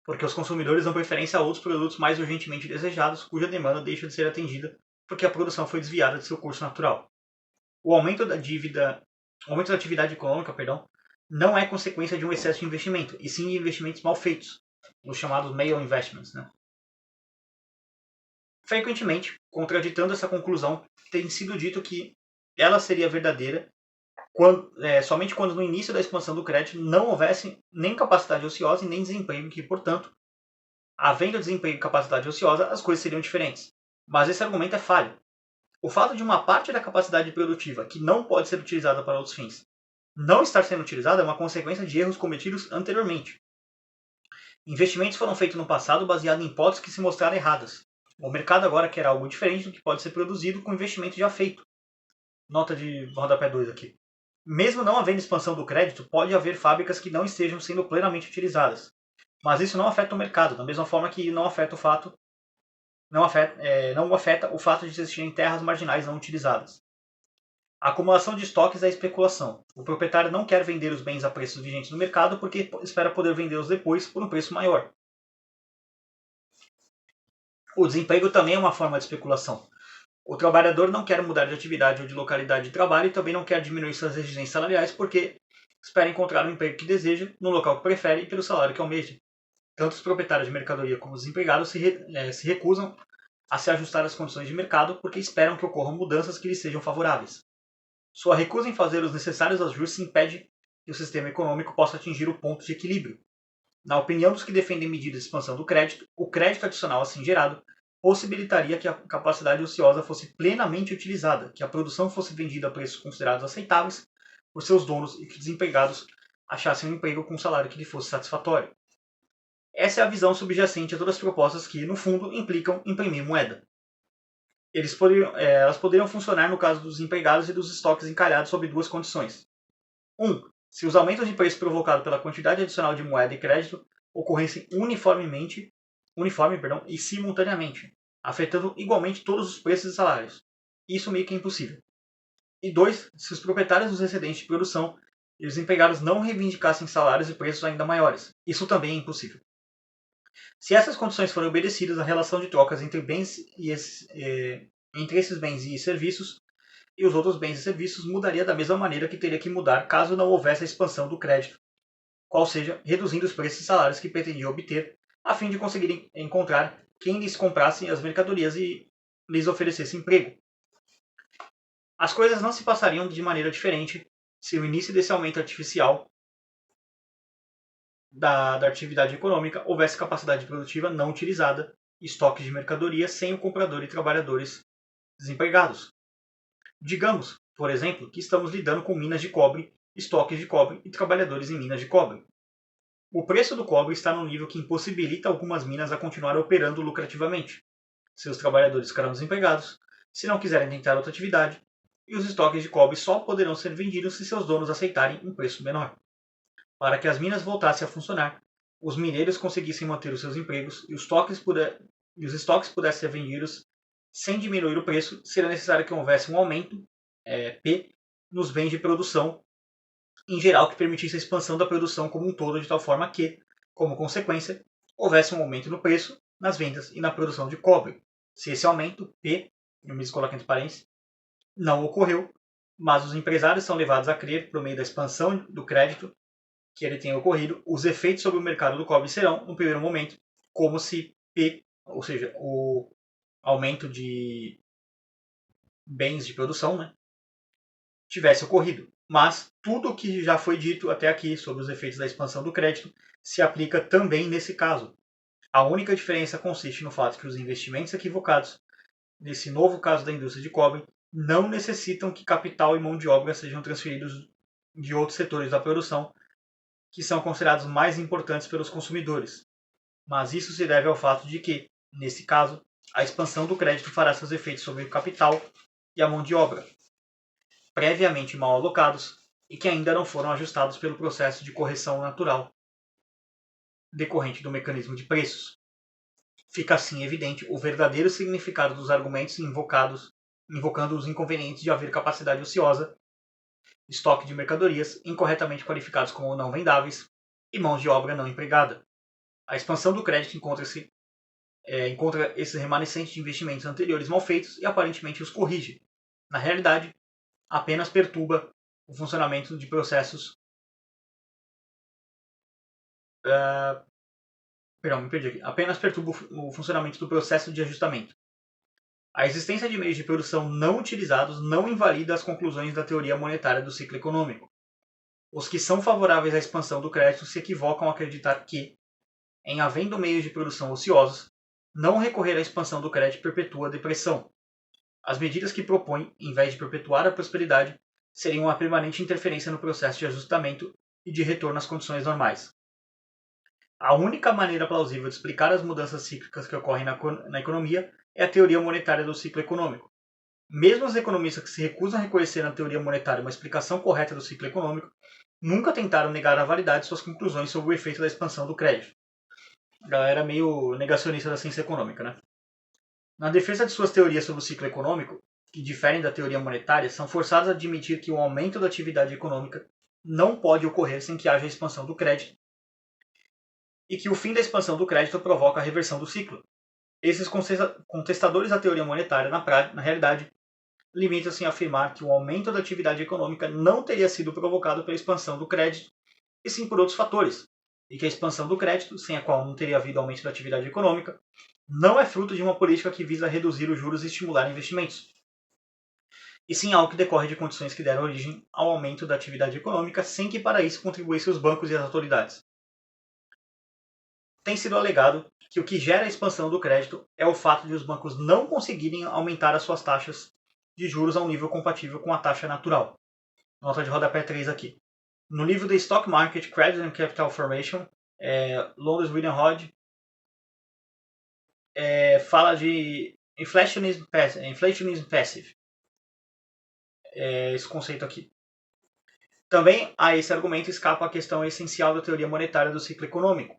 porque os consumidores dão preferência a outros produtos mais urgentemente desejados, cuja demanda deixa de ser atendida porque a produção foi desviada de seu curso natural. O aumento da atividade econômica, não é consequência de um excesso de investimento, e sim de investimentos mal feitos, os chamados mal investments, né? Frequentemente, contraditando essa conclusão, tem sido dito que ela seria verdadeira somente quando no início da expansão do crédito não houvesse nem capacidade ociosa e nem desemprego, que, portanto, havendo desemprego e capacidade ociosa, as coisas seriam diferentes. Mas esse argumento é falho. O fato de uma parte da capacidade produtiva que não pode ser utilizada para outros fins não estar sendo utilizada é uma consequência de erros cometidos anteriormente. Investimentos foram feitos no passado baseados em hipóteses que se mostraram erradas. O mercado agora quer algo diferente do que pode ser produzido com investimento já feito. Nota de rodapé 2 aqui. Mesmo não havendo expansão do crédito, pode haver fábricas que não estejam sendo plenamente utilizadas. Mas isso não afeta o mercado, da mesma forma que não afeta o fato não o afeta o fato de existirem terras marginais não utilizadas. A acumulação de estoques é especulação. O proprietário não quer vender os bens a preços vigentes no mercado porque espera poder vendê-los depois por um preço maior. O desemprego também é uma forma de especulação. O trabalhador não quer mudar de atividade ou de localidade de trabalho e também não quer diminuir suas exigências salariais porque espera encontrar o emprego que deseja, no local que prefere e pelo salário que almeja. Tanto os proprietários de mercadoria como os desempregados se recusam a se ajustar às condições de mercado porque esperam que ocorram mudanças que lhes sejam favoráveis. Sua recusa em fazer os necessários ajustes impede que o sistema econômico possa atingir o ponto de equilíbrio. Na opinião dos que defendem medidas de expansão do crédito, o crédito adicional assim gerado possibilitaria que a capacidade ociosa fosse plenamente utilizada, que a produção fosse vendida a preços considerados aceitáveis por seus donos e que desempregados achassem um emprego com um salário que lhe fosse satisfatório. Essa é a visão subjacente a todas as propostas que, no fundo, implicam imprimir moeda. Elas poderiam funcionar no caso dos empregados e dos estoques encalhados sob duas condições. 1. Se os aumentos de preço provocados pela quantidade adicional de moeda e crédito ocorressem uniforme e simultaneamente, afetando igualmente todos os preços e salários. Isso meio que é impossível. E 2. Se os proprietários dos excedentes de produção e os empregados não reivindicassem salários e preços ainda maiores. Isso também é impossível. Se essas condições forem obedecidas, a relação de trocas entre esses bens e serviços e os outros bens e serviços mudaria da mesma maneira que teria que mudar caso não houvesse a expansão do crédito, qual seja, reduzindo os preços e salários que pretendia obter, a fim de conseguir encontrar quem lhes comprasse as mercadorias e lhes oferecesse emprego. As coisas não se passariam de maneira diferente se o início desse aumento artificial da atividade econômica houvesse capacidade produtiva não utilizada, estoques de mercadoria sem o comprador e trabalhadores desempregados. Digamos, por exemplo, que estamos lidando com minas de cobre, estoques de cobre e trabalhadores em minas de cobre. O preço do cobre está num nível que impossibilita algumas minas a continuar operando lucrativamente. Seus trabalhadores ficarão desempregados, se não quiserem tentar outra atividade, e os estoques de cobre só poderão ser vendidos se seus donos aceitarem um preço menor. Para que as minas voltassem a funcionar, os mineiros conseguissem manter os seus empregos e os estoques pudessem ser vendidos sem diminuir o preço, seria necessário que houvesse um aumento, P, nos bens de produção, em geral, que permitisse a expansão da produção como um todo, de tal forma que, como consequência, houvesse um aumento no preço, nas vendas e na produção de cobre. Se esse aumento, P, eu me coloco entre parênteses, não ocorreu, mas os empresários são levados a crer, por meio da expansão do crédito que ele tenha ocorrido, os efeitos sobre o mercado do cobre serão, no primeiro momento, como se P, ou seja, o aumento de bens de produção, né, tivesse ocorrido. Mas tudo o que já foi dito até aqui sobre os efeitos da expansão do crédito se aplica também nesse caso. A única diferença consiste no fato que os investimentos equivocados, nesse novo caso da indústria de cobre, não necessitam que capital e mão de obra sejam transferidos de outros setores da produção, que são considerados mais importantes pelos consumidores. Mas isso se deve ao fato de que, nesse caso, a expansão do crédito fará seus efeitos sobre o capital e a mão de obra, previamente mal alocados e que ainda não foram ajustados pelo processo de correção natural decorrente do mecanismo de preços. Fica assim evidente o verdadeiro significado dos argumentos invocando os inconvenientes de haver capacidade ociosa, estoque de mercadorias incorretamente qualificados como não vendáveis e mãos de obra não empregada. A expansão do crédito encontra esses remanescentes de investimentos anteriores mal feitos e aparentemente os corrige. Na realidade, apenas perturba o funcionamento de processos. Me perdi aqui. Apenas perturba o funcionamento do processo de ajustamento. A existência de meios de produção não utilizados não invalida as conclusões da teoria monetária do ciclo econômico. Os que são favoráveis à expansão do crédito se equivocam ao acreditar que, em havendo meios de produção ociosos, não recorrer à expansão do crédito perpetua a depressão. As medidas que propõem, em vez de perpetuar a prosperidade, seriam uma permanente interferência no processo de ajustamento e de retorno às condições normais. A única maneira plausível de explicar as mudanças cíclicas que ocorrem na economia é a teoria monetária do ciclo econômico. Mesmo os economistas que se recusam a reconhecer na teoria monetária uma explicação correta do ciclo econômico, nunca tentaram negar a validade de suas conclusões sobre o efeito da expansão do crédito. A galera meio negacionista da ciência econômica, né? Na defesa de suas teorias sobre o ciclo econômico, que diferem da teoria monetária, são forçados a admitir que o aumento da atividade econômica não pode ocorrer sem que haja expansão do crédito, e que o fim da expansão do crédito provoca a reversão do ciclo. Esses contestadores da teoria monetária, na realidade, limitam-se a afirmar que o aumento da atividade econômica não teria sido provocado pela expansão do crédito, e sim por outros fatores, e que a expansão do crédito, sem a qual não teria havido aumento da atividade econômica, não é fruto de uma política que visa reduzir os juros e estimular investimentos, e sim algo que decorre de condições que deram origem ao aumento da atividade econômica, sem que para isso contribuíssem os bancos e as autoridades. Tem sido alegado que o que gera a expansão do crédito é o fato de os bancos não conseguirem aumentar as suas taxas de juros a um nível compatível com a taxa natural. Nota de rodapé 3 aqui. No livro The Stock Market, Credit and Capital Formation, Londres William Hodge fala de inflationism passive. Esse conceito aqui. Também a esse argumento escapa a questão essencial da teoria monetária do ciclo econômico.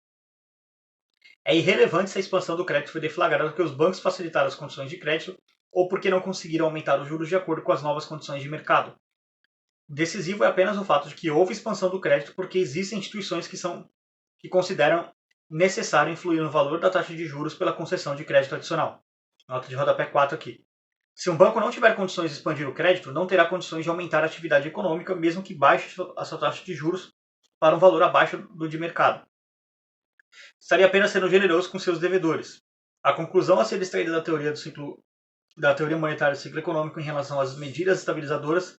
É irrelevante se a expansão do crédito foi deflagrada porque os bancos facilitaram as condições de crédito ou porque não conseguiram aumentar os juros de acordo com as novas condições de mercado. Decisivo é apenas o fato de que houve expansão do crédito porque existem instituições que consideram necessário influir no valor da taxa de juros pela concessão de crédito adicional. Nota de rodapé 4 aqui. Se um banco não tiver condições de expandir o crédito, não terá condições de aumentar a atividade econômica, mesmo que baixe a sua taxa de juros para um valor abaixo do de mercado. Estaria apenas sendo generoso com seus devedores. A conclusão a ser extraída da teoria monetária do ciclo econômico em relação às medidas estabilizadoras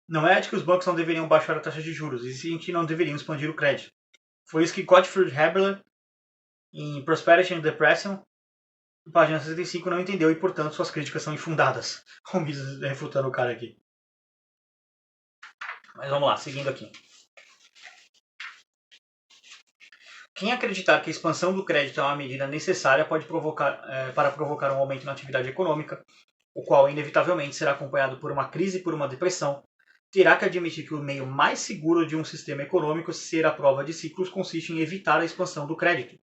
não é a de que os bancos não deveriam baixar a taxa de juros, e sim que não deveriam expandir o crédito. Foi isso que Gottfried Haberler, em Prosperity and Depression, página 65, não entendeu e, portanto, suas críticas são infundadas. O Mises refutando o cara aqui. Mas vamos lá, seguindo aqui. Quem acreditar que a expansão do crédito é uma medida necessária para provocar um aumento na atividade econômica, o qual inevitavelmente será acompanhado por uma crise e por uma depressão, terá que admitir que o meio mais seguro de um sistema econômico ser a prova de ciclos consiste em evitar a expansão do crédito.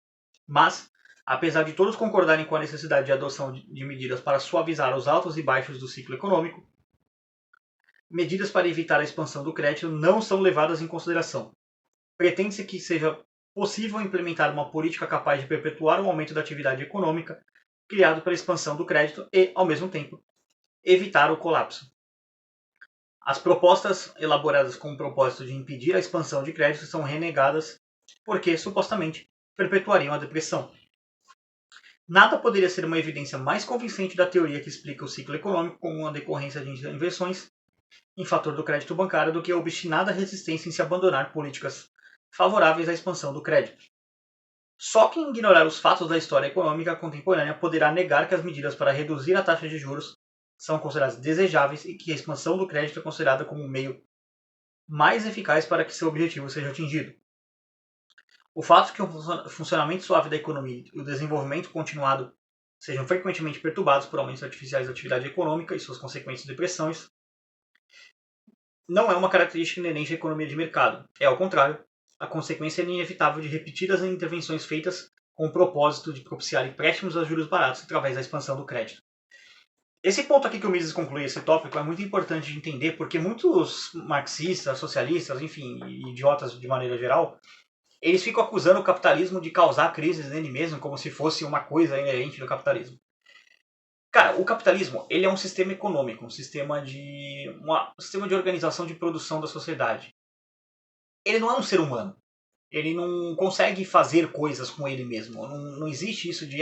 Mas, apesar de todos concordarem com a necessidade de adoção de medidas para suavizar os altos e baixos do ciclo econômico, medidas para evitar a expansão do crédito não são levadas em consideração. Pretende-se que seja possível implementar uma política capaz de perpetuar o aumento da atividade econômica criado pela expansão do crédito e, ao mesmo tempo, evitar o colapso. As propostas elaboradas com o propósito de impedir a expansão de crédito são renegadas porque, supostamente, perpetuariam a depressão. Nada poderia ser uma evidência mais convincente da teoria que explica o ciclo econômico como uma decorrência de inversões em fator do crédito bancário do que a obstinada resistência em se abandonar políticas favoráveis à expansão do crédito. Só quem ignorar os fatos da história econômica contemporânea poderá negar que as medidas para reduzir a taxa de juros são consideradas desejáveis e que a expansão do crédito é considerada como um meio mais eficaz para que seu objetivo seja atingido. O fato de que o funcionamento suave da economia e o desenvolvimento continuado sejam frequentemente perturbados por aumentos artificiais da atividade econômica e suas consequentes depressões não é uma característica inerente à economia de mercado. É, ao contrário, a consequência inevitável de repetidas intervenções feitas com o propósito de propiciar empréstimos a juros baratos através da expansão do crédito. Esse ponto aqui que o Mises conclui esse tópico é muito importante de entender porque muitos marxistas, socialistas, enfim, idiotas de maneira geral, eles ficam acusando o capitalismo de causar crises nele mesmo como se fosse uma coisa inerente do capitalismo. Cara, o capitalismo ele é um sistema econômico, um sistema de organização de produção da sociedade. Ele não é um ser humano. Ele não consegue fazer coisas com ele mesmo. Não existe isso de,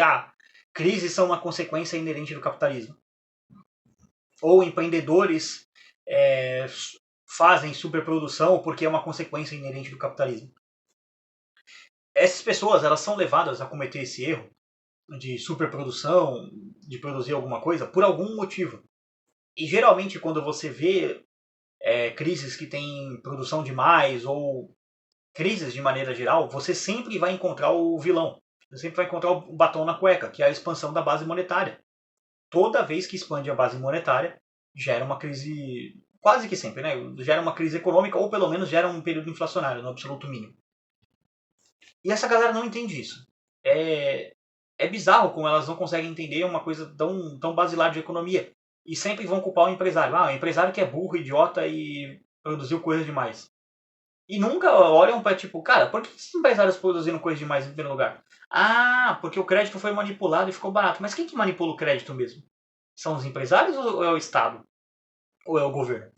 crises são uma consequência inerente do capitalismo. Ou empreendedores fazem superprodução porque é uma consequência inerente do capitalismo. Essas pessoas elas são levadas a cometer esse erro de superprodução, de produzir alguma coisa, por algum motivo. E geralmente quando você vê crises que têm produção demais ou crises de maneira geral, você sempre vai encontrar o vilão. Você sempre vai encontrar o batom na cueca, que é a expansão da base monetária. Toda vez que expande a base monetária, gera uma crise, quase que sempre, né? Gera uma crise econômica ou pelo menos gera um período inflacionário, no absoluto mínimo. E essa galera não entende isso. É É bizarro como elas não conseguem entender uma coisa tão basilar de economia. E sempre vão culpar o empresário. Ah, o empresário que é burro, idiota e produziu coisa demais. E nunca olham para tipo, cara, por que esses empresários produziram coisa demais em primeiro lugar? Ah, porque o crédito foi manipulado e ficou barato. Mas quem que manipula o crédito mesmo? São os empresários ou é o Estado? Ou é o governo?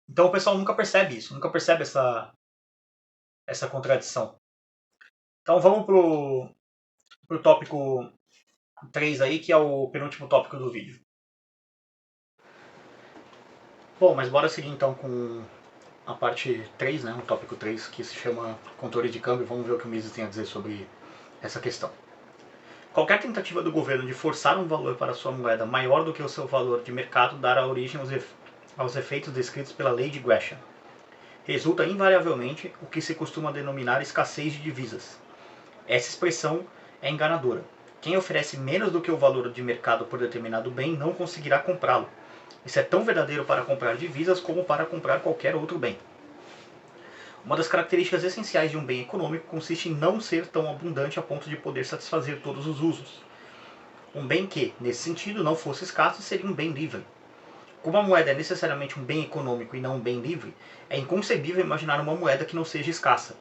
Então o pessoal nunca percebe isso, nunca percebe essa contradição. Então vamos pro tópico 3 aí, que é o penúltimo tópico do vídeo. Bom, mas bora seguir então com a parte 3, né, o tópico 3, que se chama controle de câmbio. Vamos ver o que o Mises tem a dizer sobre essa questão. Qualquer tentativa do governo de forçar um valor para sua moeda maior do que o seu valor de mercado dará origem aos efeitos descritos pela lei de Gresham. Resulta invariavelmente o que se costuma denominar escassez de divisas. Essa expressão é enganadora. Quem oferece menos do que o valor de mercado por determinado bem não conseguirá comprá-lo. Isso é tão verdadeiro para comprar divisas como para comprar qualquer outro bem. Uma das características essenciais de um bem econômico consiste em não ser tão abundante a ponto de poder satisfazer todos os usos. Um bem que, nesse sentido, não fosse escasso seria um bem livre. Como a moeda é necessariamente um bem econômico e não um bem livre, é inconcebível imaginar uma moeda que não seja escassa.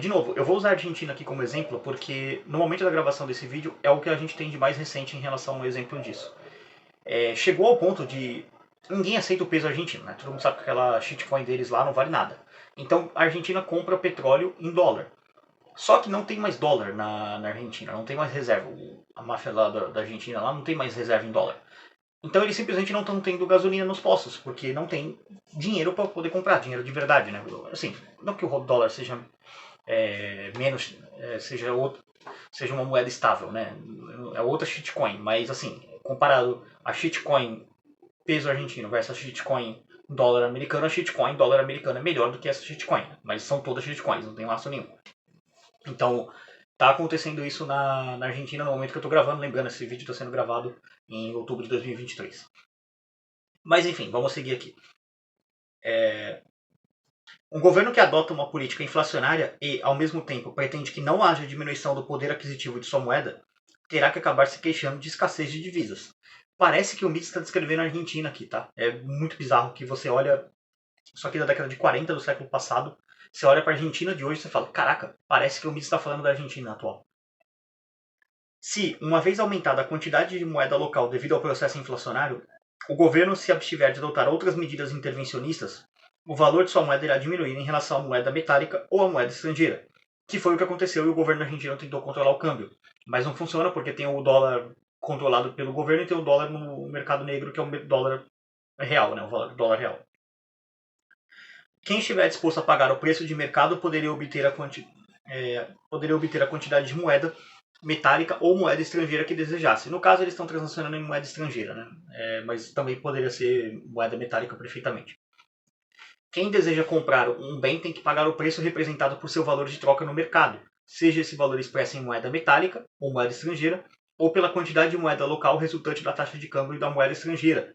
De novo, eu vou usar a Argentina aqui como exemplo, porque no momento da gravação desse vídeo é o que a gente tem de mais recente em relação ao exemplo disso. Chegou ao ponto de ninguém aceita o peso argentino, né? Todo mundo sabe que aquela shitcoin deles lá não vale nada. Então a Argentina compra petróleo em dólar. Só que não tem mais dólar na Argentina, não tem mais reserva. A máfia lá da Argentina lá não tem mais reserva em dólar. Então eles simplesmente não estão tendo gasolina nos postos, porque não tem dinheiro para poder comprar, dinheiro de verdade, né? Assim, não que o dólar seja menos, seja uma moeda estável, né? É outra shitcoin, mas assim, comparado a shitcoin peso argentino versus a shitcoin dólar americano, a shitcoin dólar americano é melhor do que essa shitcoin, mas são todas shitcoins, não tem laço nenhum. Então, tá acontecendo isso na Argentina no momento que eu tô gravando, lembrando, esse vídeo está sendo gravado em outubro de 2023. Mas enfim, vamos seguir aqui. Um governo que adota uma política inflacionária e, ao mesmo tempo, pretende que não haja diminuição do poder aquisitivo de sua moeda, terá que acabar se queixando de escassez de divisas. Parece que o Mises está descrevendo a Argentina aqui, tá? É muito bizarro que você olha, isso aqui da década de 40 do século passado, você olha para a Argentina de hoje e você fala, caraca, parece que o Mises está falando da Argentina atual. Se, uma vez aumentada a quantidade de moeda local devido ao processo inflacionário, o governo se abstiver de adotar outras medidas intervencionistas, o valor de sua moeda irá diminuir em relação à moeda metálica ou à moeda estrangeira, que foi o que aconteceu e o governo argentino tentou controlar o câmbio. Mas não funciona porque tem o dólar controlado pelo governo e tem o dólar no mercado negro, que é o dólar real, né? O valor do dólar real. Quem estiver disposto a pagar o preço de mercado poderia obter a quantidade de moeda metálica ou moeda estrangeira que desejasse. No caso, eles estão transacionando em moeda estrangeira, né? Mas também poderia ser moeda metálica perfeitamente. Quem deseja comprar um bem tem que pagar o preço representado por seu valor de troca no mercado, seja esse valor expresso em moeda metálica ou moeda estrangeira, ou pela quantidade de moeda local resultante da taxa de câmbio da moeda estrangeira.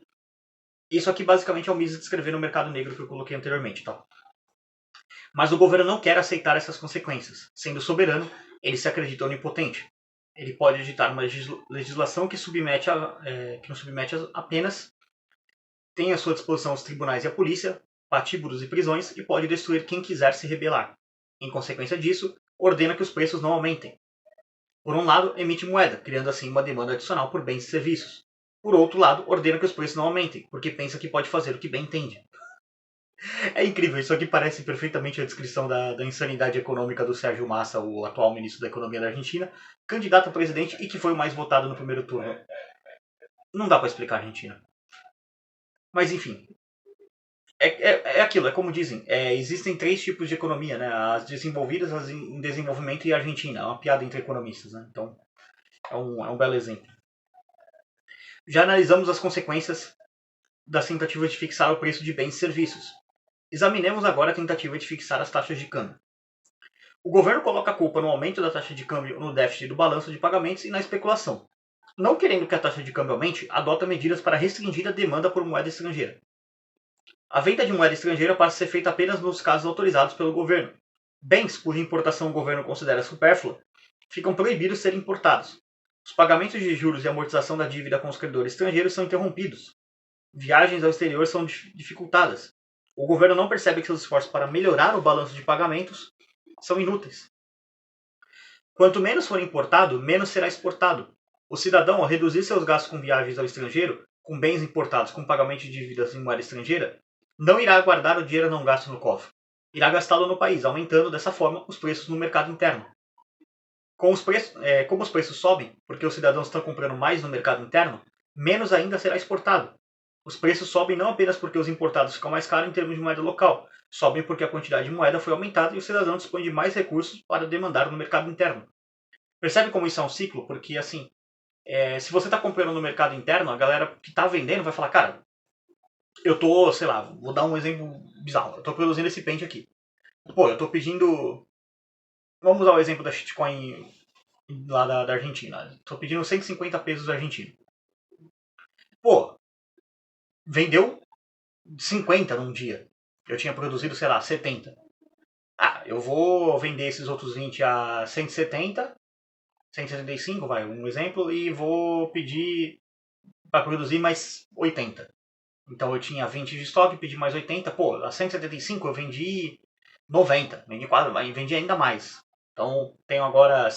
Isso aqui basicamente é o Mises descrevendo o mercado negro que eu coloquei anteriormente, tá? Mas o governo não quer aceitar essas consequências. Sendo soberano, ele se acredita onipotente. Ele pode editar uma legislação que não submete apenas, tem à sua disposição os tribunais e a polícia, patíbulos e prisões, e pode destruir quem quiser se rebelar. Em consequência disso, ordena que os preços não aumentem. Por um lado, emite moeda, criando assim uma demanda adicional por bens e serviços. Por outro lado, ordena que os preços não aumentem, porque pensa que pode fazer o que bem entende. É incrível, isso aqui parece perfeitamente a descrição da insanidade econômica do Sérgio Massa, o atual ministro da Economia da Argentina, candidato a presidente e que foi o mais votado no primeiro turno. Não dá para explicar a Argentina. Mas enfim. É aquilo, é como dizem, existem 3 tipos de economia, né? As desenvolvidas, as em desenvolvimento e a Argentina. É uma piada entre economistas, né? Então, é um belo exemplo. Já analisamos as consequências das tentativas de fixar o preço de bens e serviços. Examinemos agora a tentativa de fixar as taxas de câmbio. O governo coloca a culpa no aumento da taxa de câmbio no déficit do balanço de pagamentos e na especulação. Não querendo que a taxa de câmbio aumente, adota medidas para restringir a demanda por moeda estrangeira. A venda de moeda estrangeira passa a ser feita apenas nos casos autorizados pelo governo. Bens cuja importação o governo considera supérflua ficam proibidos de serem importados. Os pagamentos de juros e amortização da dívida com os credores estrangeiros são interrompidos. Viagens ao exterior são dificultadas. O governo não percebe que seus esforços para melhorar o balanço de pagamentos são inúteis. Quanto menos for importado, menos será exportado. O cidadão, ao reduzir seus gastos com viagens ao estrangeiro, com bens importados com pagamento de dívidas em moeda estrangeira, não irá guardar o dinheiro não gasto no cofre. Irá gastá-lo no país, aumentando dessa forma os preços no mercado interno. Como os preços sobem, porque os cidadãos estão comprando mais no mercado interno, menos ainda será exportado. Os preços sobem não apenas porque os importados ficam mais caros em termos de moeda local, sobem porque a quantidade de moeda foi aumentada e o cidadão dispõe de mais recursos para demandar no mercado interno. Percebe como isso é um ciclo? Porque, assim, se você está comprando no mercado interno, a galera que está vendendo vai falar, cara, eu tô, sei lá, vou dar um exemplo bizarro, eu tô produzindo esse pente aqui. Pô, eu tô pedindo... Vamos usar o exemplo da shitcoin lá da Argentina. Tô pedindo 150 pesos argentinos. Pô, vendeu 50 num dia. Eu tinha produzido, sei lá, 70. Ah, eu vou vender esses outros 20 a 170, 175, vai, um exemplo, e vou pedir para produzir mais 80. Então eu tinha 20 de estoque, pedi mais 80. Pô, a 175 eu vendi 90, vendi 4, mas vendi ainda mais. Então tenho agora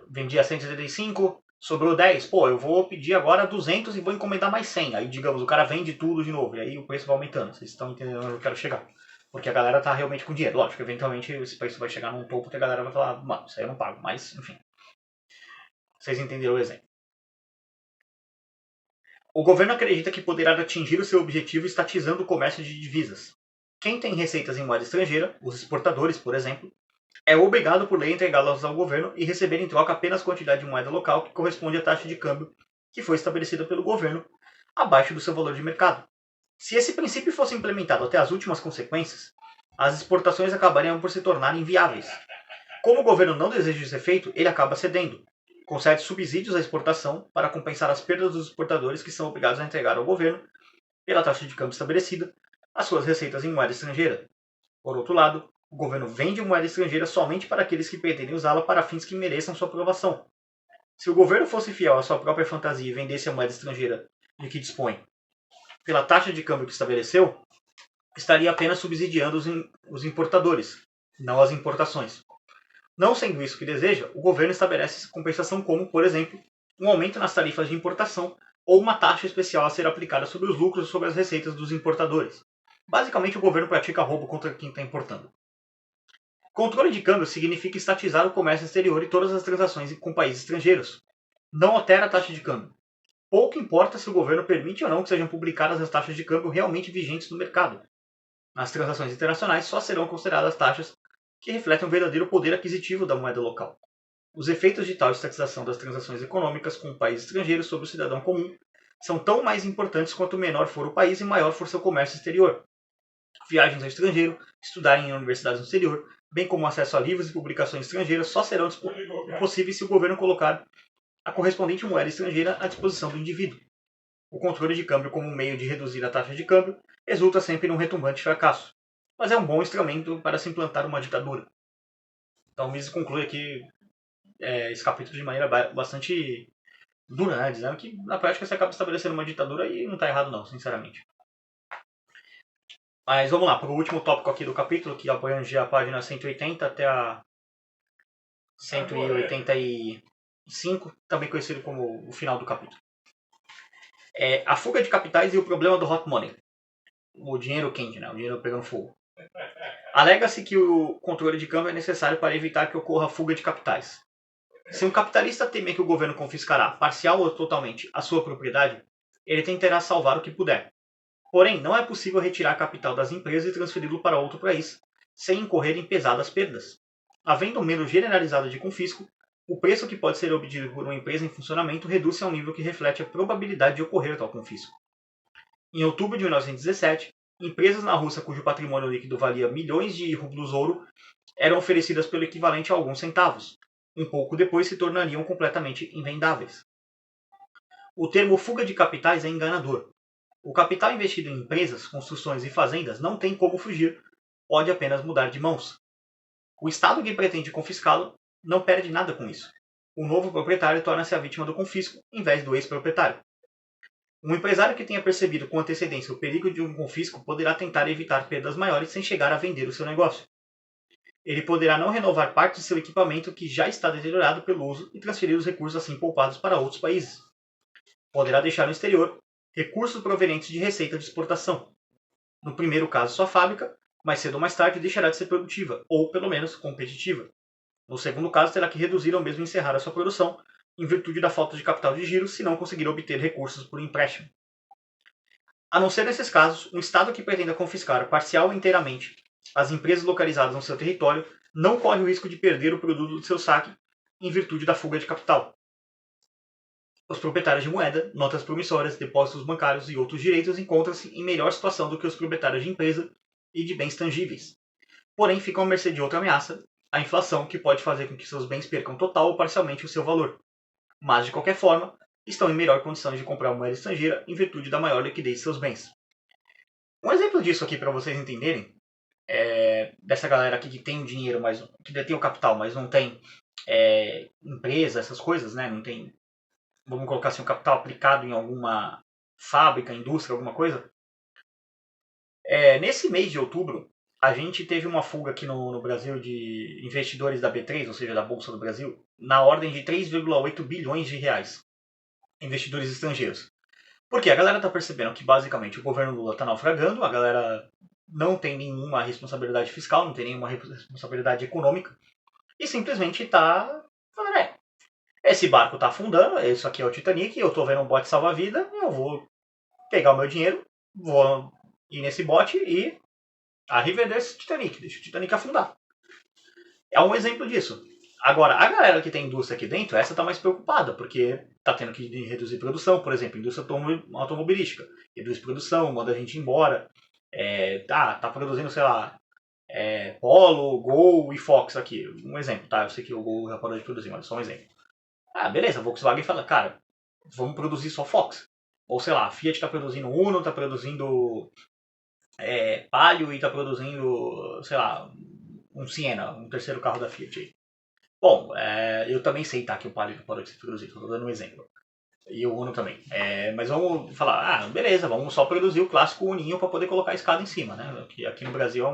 vendi a 175, sobrou 10. Pô, eu vou pedir agora 200 e vou encomendar mais 100. Aí, digamos, o cara vende tudo de novo. E aí o preço vai aumentando. Vocês estão entendendo onde eu quero chegar. Porque a galera tá realmente com dinheiro. Lógico, eventualmente esse preço vai chegar num topo que a galera vai falar, mano, isso aí eu não pago. Mas, enfim. Vocês entenderam o exemplo. O governo acredita que poderá atingir o seu objetivo estatizando o comércio de divisas. Quem tem receitas em moeda estrangeira, os exportadores, por exemplo, é obrigado por lei a entregá-las ao governo e receber em troca apenas a quantidade de moeda local que corresponde à taxa de câmbio que foi estabelecida pelo governo, abaixo do seu valor de mercado. Se esse princípio fosse implementado até as últimas consequências, as exportações acabariam por se tornar inviáveis. Como o governo não deseja esse efeito, ele acaba cedendo. Concede subsídios à exportação para compensar as perdas dos exportadores que são obrigados a entregar ao governo, pela taxa de câmbio estabelecida, as suas receitas em moeda estrangeira. Por outro lado, o governo vende moeda estrangeira somente para aqueles que pretendem usá-la para fins que mereçam sua aprovação. Se o governo fosse fiel à sua própria fantasia e vendesse a moeda estrangeira de que dispõe pela taxa de câmbio que estabeleceu, estaria apenas subsidiando os importadores, não as importações. Não sendo isso o que deseja, o governo estabelece compensação como, por exemplo, um aumento nas tarifas de importação ou uma taxa especial a ser aplicada sobre os lucros e sobre as receitas dos importadores. Basicamente, o governo pratica roubo contra quem está importando. Controle de câmbio significa estatizar o comércio exterior e todas as transações com países estrangeiros. Não altera a taxa de câmbio. Pouco importa se o governo permite ou não que sejam publicadas as taxas de câmbio realmente vigentes no mercado. Nas transações internacionais só serão consideradas taxas que refletem o verdadeiro poder aquisitivo da moeda local. Os efeitos de tal estatização das transações econômicas com países estrangeiros sobre o cidadão comum são tão mais importantes quanto menor for o país e maior for seu comércio exterior. Viagens ao estrangeiro, estudar em universidades no exterior, bem como acesso a livros e publicações estrangeiras, só serão possíveis se o governo colocar a correspondente moeda estrangeira à disposição do indivíduo. O controle de câmbio como meio de reduzir a taxa de câmbio resulta sempre num retumbante fracasso, mas é um bom instrumento para se implantar uma ditadura. Então, Mises conclui aqui esse capítulo de maneira bastante dura, né? Dizendo que na prática você acaba estabelecendo uma ditadura e não está errado não, sinceramente. Mas vamos lá, para o último tópico aqui do capítulo, que abrange a página 180 até a 185, também conhecido como o final do capítulo. A fuga de capitais e o problema do hot money. O dinheiro quente, né? O dinheiro pegando fogo. Alega-se que o controle de câmbio é necessário para evitar que ocorra a fuga de capitais. Se um capitalista temer que o governo confiscará, parcial ou totalmente, a sua propriedade, ele tentará salvar o que puder. Porém, não é possível retirar capital das empresas e transferi-lo para outro país, sem incorrer em pesadas perdas. Havendo um medo generalizado de confisco, o preço que pode ser obtido por uma empresa em funcionamento reduz-se a um nível que reflete a probabilidade de ocorrer tal confisco. Em outubro de 1917, empresas na Rússia cujo patrimônio líquido valia milhões de rublos ouro eram oferecidas pelo equivalente a alguns centavos. Um pouco depois se tornariam completamente invendáveis. O termo fuga de capitais é enganador. O capital investido em empresas, construções e fazendas não tem como fugir, pode apenas mudar de mãos. O Estado que pretende confiscá-lo não perde nada com isso. O novo proprietário torna-se a vítima do confisco, em vez do ex-proprietário. Um empresário que tenha percebido com antecedência o perigo de um confisco poderá tentar evitar perdas maiores sem chegar a vender o seu negócio. Ele poderá não renovar parte de seu equipamento que já está deteriorado pelo uso e transferir os recursos assim poupados para outros países. Poderá deixar no exterior recursos provenientes de receita de exportação. No primeiro caso, sua fábrica, mais cedo ou mais tarde, deixará de ser produtiva, ou pelo menos competitiva. No segundo caso, terá que reduzir ou mesmo encerrar a sua produção, em virtude da falta de capital de giro, se não conseguir obter recursos por empréstimo. A não ser nesses casos, um Estado que pretenda confiscar parcial ou inteiramente as empresas localizadas no seu território não corre o risco de perder o produto do seu saque em virtude da fuga de capital. Os proprietários de moeda, notas promissórias, depósitos bancários e outros direitos encontram-se em melhor situação do que os proprietários de empresa e de bens tangíveis. Porém, ficam à mercê de outra ameaça, a inflação, que pode fazer com que seus bens percam total ou parcialmente o seu valor. Mas, de qualquer forma, estão em melhor condição de comprar moeda estrangeira em virtude da maior liquidez de seus bens. Um exemplo disso aqui para vocês entenderem dessa galera aqui que tem o dinheiro, mas que detém o capital, mas não tem empresa, essas coisas, né? Não tem, vamos colocar assim, o capital aplicado em alguma fábrica, indústria, alguma coisa. Nesse mês de outubro, a gente teve uma fuga aqui no Brasil de investidores da B3, ou seja, da Bolsa do Brasil, na ordem de 3,8 bilhões de reais. Investidores estrangeiros. Porque a galera tá percebendo que basicamente o governo Lula tá naufragando, a galera não tem nenhuma responsabilidade fiscal, não tem nenhuma responsabilidade econômica, e simplesmente tá falando, esse barco tá afundando, isso aqui é o Titanic, eu tô vendo um bote salva-vida, eu vou pegar o meu dinheiro, vou ir nesse bote e arriveder esse Titanic, deixa o Titanic afundar. É um exemplo disso. Agora, a galera que tem indústria aqui dentro, essa tá mais preocupada, porque tá tendo que reduzir produção, por exemplo, indústria automobilística. Reduz produção, manda a gente embora. Tá produzindo, sei lá, Polo, Gol e Fox aqui. Um exemplo, tá? Eu sei que o Gol já parou de produzir, mas é só um exemplo. Beleza, a Volkswagen fala, cara, vamos produzir só Fox. Ou sei lá, a Fiat tá produzindo Uno, tá produzindo Palio e tá produzindo, sei lá, um Siena, um terceiro carro da Fiat aí. Bom, eu também sei, tá, que o Palio parou de ser produzido, tô dando um exemplo. E o Uno também. Mas vamos falar, beleza, vamos só produzir o clássico Uninho para poder colocar a escada em cima, né? Que aqui no Brasil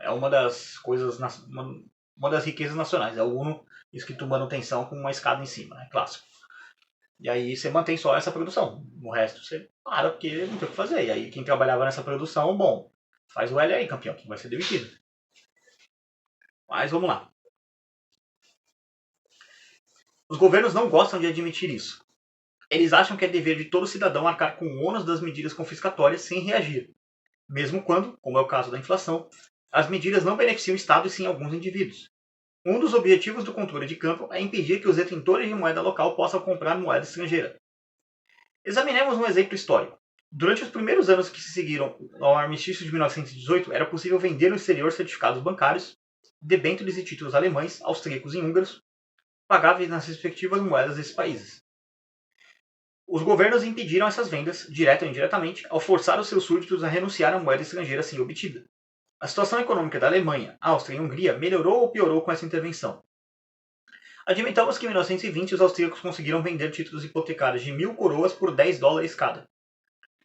é uma das coisas, uma das riquezas nacionais. É o Uno escrito manutenção com uma escada em cima, né? Clássico. E aí você mantém só essa produção. O resto você para porque não tem o que fazer. E aí quem trabalhava nessa produção, bom, faz o L aí, campeão, que vai ser demitido. Mas vamos lá. Os governos não gostam de admitir isso. Eles acham que é dever de todo cidadão arcar com o ônus das medidas confiscatórias sem reagir, mesmo quando, como é o caso da inflação, as medidas não beneficiam o Estado e sim alguns indivíduos. Um dos objetivos do controle de campo é impedir que os detentores de moeda local possam comprar moeda estrangeira. Examinemos um exemplo histórico. Durante os primeiros anos que se seguiram ao armistício de 1918, era possível vender no exterior certificados bancários, debêntures e títulos alemães, austríacos e húngaros, pagáveis nas respectivas moedas desses países. Os governos impediram essas vendas, direta ou indiretamente, ao forçar os seus súditos a renunciar à moeda estrangeira assim obtida. A situação econômica da Alemanha, Áustria e Hungria melhorou ou piorou com essa intervenção? Admitamos que em 1920 os austríacos conseguiram vender títulos hipotecários de 1.000 coroas por 10 dólares cada.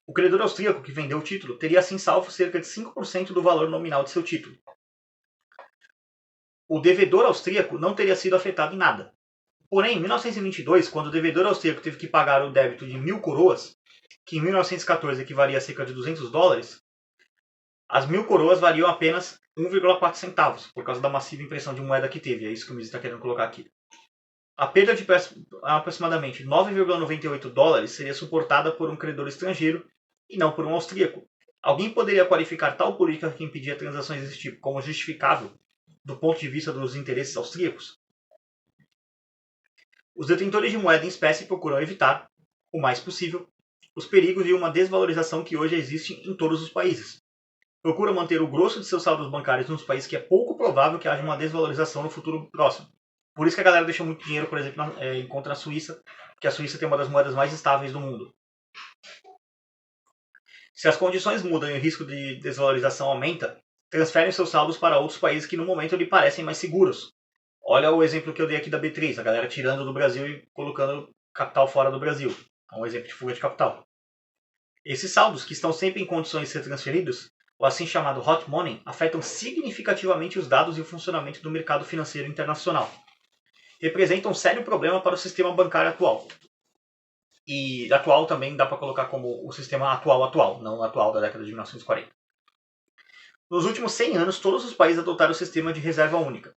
O credor austríaco que vendeu o título teria assim salvo cerca de 5% do valor nominal de seu título. O devedor austríaco não teria sido afetado em nada. Porém, em 1922, quando o devedor austríaco teve que pagar o débito de 1.000 coroas, que em 1914 equivalia a cerca de 200 dólares, as 1.000 coroas valiam apenas 1,4 centavos, por causa da massiva impressão de moeda que teve. É isso que o Miz está querendo colocar aqui. A perda de aproximadamente 9,98 dólares seria suportada por um credor estrangeiro e não por um austríaco. Alguém poderia qualificar tal política que impedia transações desse tipo como justificável do ponto de vista dos interesses austríacos? Os detentores de moeda em espécie procuram evitar, o mais possível, os perigos de uma desvalorização que hoje existe em todos os países. Procuram manter o grosso de seus saldos bancários nos países que é pouco provável que haja uma desvalorização no futuro próximo. Por isso que a galera deixa muito dinheiro, por exemplo, em conta na Suíça, porque a Suíça tem uma das moedas mais estáveis do mundo. Se as condições mudam e o risco de desvalorização aumenta, transferem seus saldos para outros países que no momento lhe parecem mais seguros. Olha o exemplo que eu dei aqui da B3, a galera tirando do Brasil e colocando capital fora do Brasil. É um exemplo de fuga de capital. Esses saldos, que estão sempre em condições de ser transferidos, o assim chamado hot money, afetam significativamente os dados e o funcionamento do mercado financeiro internacional. Representam um sério problema para o sistema bancário atual. E atual também dá para colocar como o sistema atual, não atual da década de 1940. Nos últimos 100 anos, todos os países adotaram o sistema de reserva única.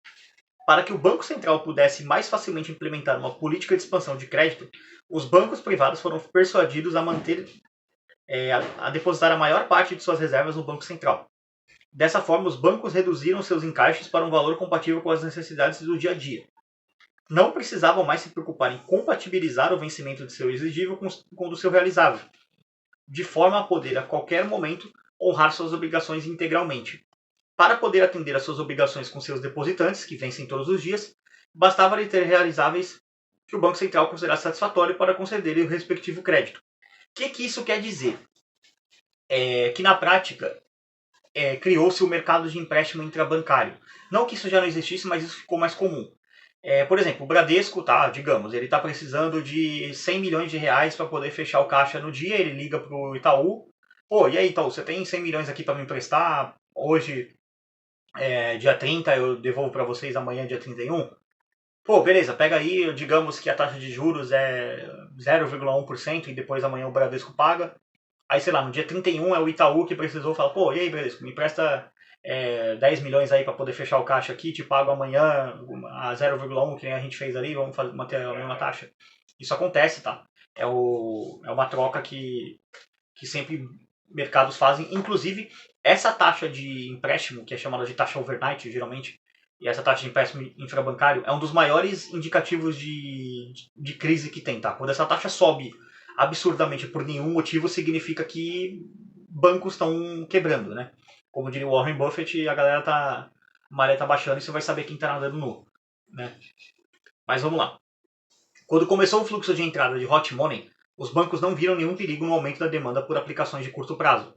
Para que o Banco Central pudesse mais facilmente implementar uma política de expansão de crédito, os bancos privados foram persuadidos a depositar a maior parte de suas reservas no Banco Central. Dessa forma, os bancos reduziram seus encaixes para um valor compatível com as necessidades do dia a dia. Não precisavam mais se preocupar em compatibilizar o vencimento de seu exigível com o do seu realizável, de forma a poder, a qualquer momento, honrar suas obrigações integralmente. Para poder atender às suas obrigações com seus depositantes, que vencem todos os dias, bastava lhe ter realizáveis que o Banco Central considerasse satisfatório para conceder o respectivo crédito. O que isso quer dizer? Que na prática criou-se o mercado de empréstimo intrabancário. Não que isso já não existisse, mas isso ficou mais comum. Por exemplo, o Bradesco, digamos, ele está precisando de 100 milhões de reais para poder fechar o caixa no dia, ele liga para o Itaú. Pô, e aí Itaú, você tem 100 milhões aqui para me emprestar? Hoje, dia 30, eu devolvo para vocês amanhã, dia 31. Pô, beleza, pega aí, digamos que a taxa de juros é 0,1% e depois amanhã o Bradesco paga. Aí, sei lá, no dia 31 é o Itaú que precisou falar, pô, e aí, Bradesco, me empresta 10 milhões aí para poder fechar o caixa aqui, te pago amanhã a 0,1 que nem a gente fez ali, vamos manter a mesma taxa. Isso acontece, tá? É uma troca que sempre mercados fazem. Inclusive, essa taxa de empréstimo, que é chamada de taxa overnight, geralmente, e essa taxa de empréstimo infrabancário, é um dos maiores indicativos de crise que tem, tá? Quando essa taxa sobe absurdamente por nenhum motivo, significa que bancos estão quebrando, né? Como diria o Warren Buffett, a galera a maré tá baixando e você vai saber quem tá nadando nu, né? Mas vamos lá. Quando começou o fluxo de entrada de hot money, os bancos não viram nenhum perigo no aumento da demanda por aplicações de curto prazo.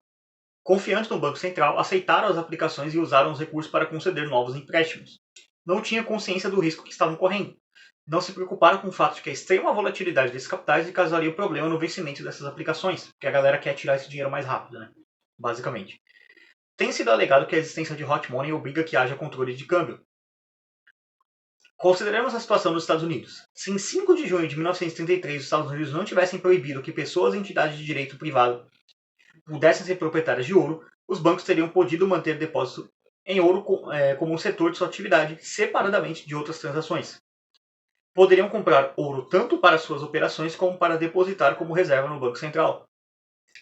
Confiantes no Banco Central, aceitaram as aplicações e usaram os recursos para conceder novos empréstimos. Não tinham consciência do risco que estavam correndo. Não se preocuparam com o fato de que a extrema volatilidade desses capitais causaria o problema no vencimento dessas aplicações, porque a galera quer tirar esse dinheiro mais rápido, né? Basicamente. Tem sido alegado que a existência de hot money obriga que haja controle de câmbio. Consideremos a situação dos Estados Unidos. Se em 5 de junho de 1933 os Estados Unidos não tivessem proibido que pessoas e entidades de direito privado pudessem ser proprietárias de ouro, os bancos teriam podido manter depósito em ouro como um setor de sua atividade, separadamente de outras transações. Poderiam comprar ouro tanto para suas operações como para depositar como reserva no Banco Central.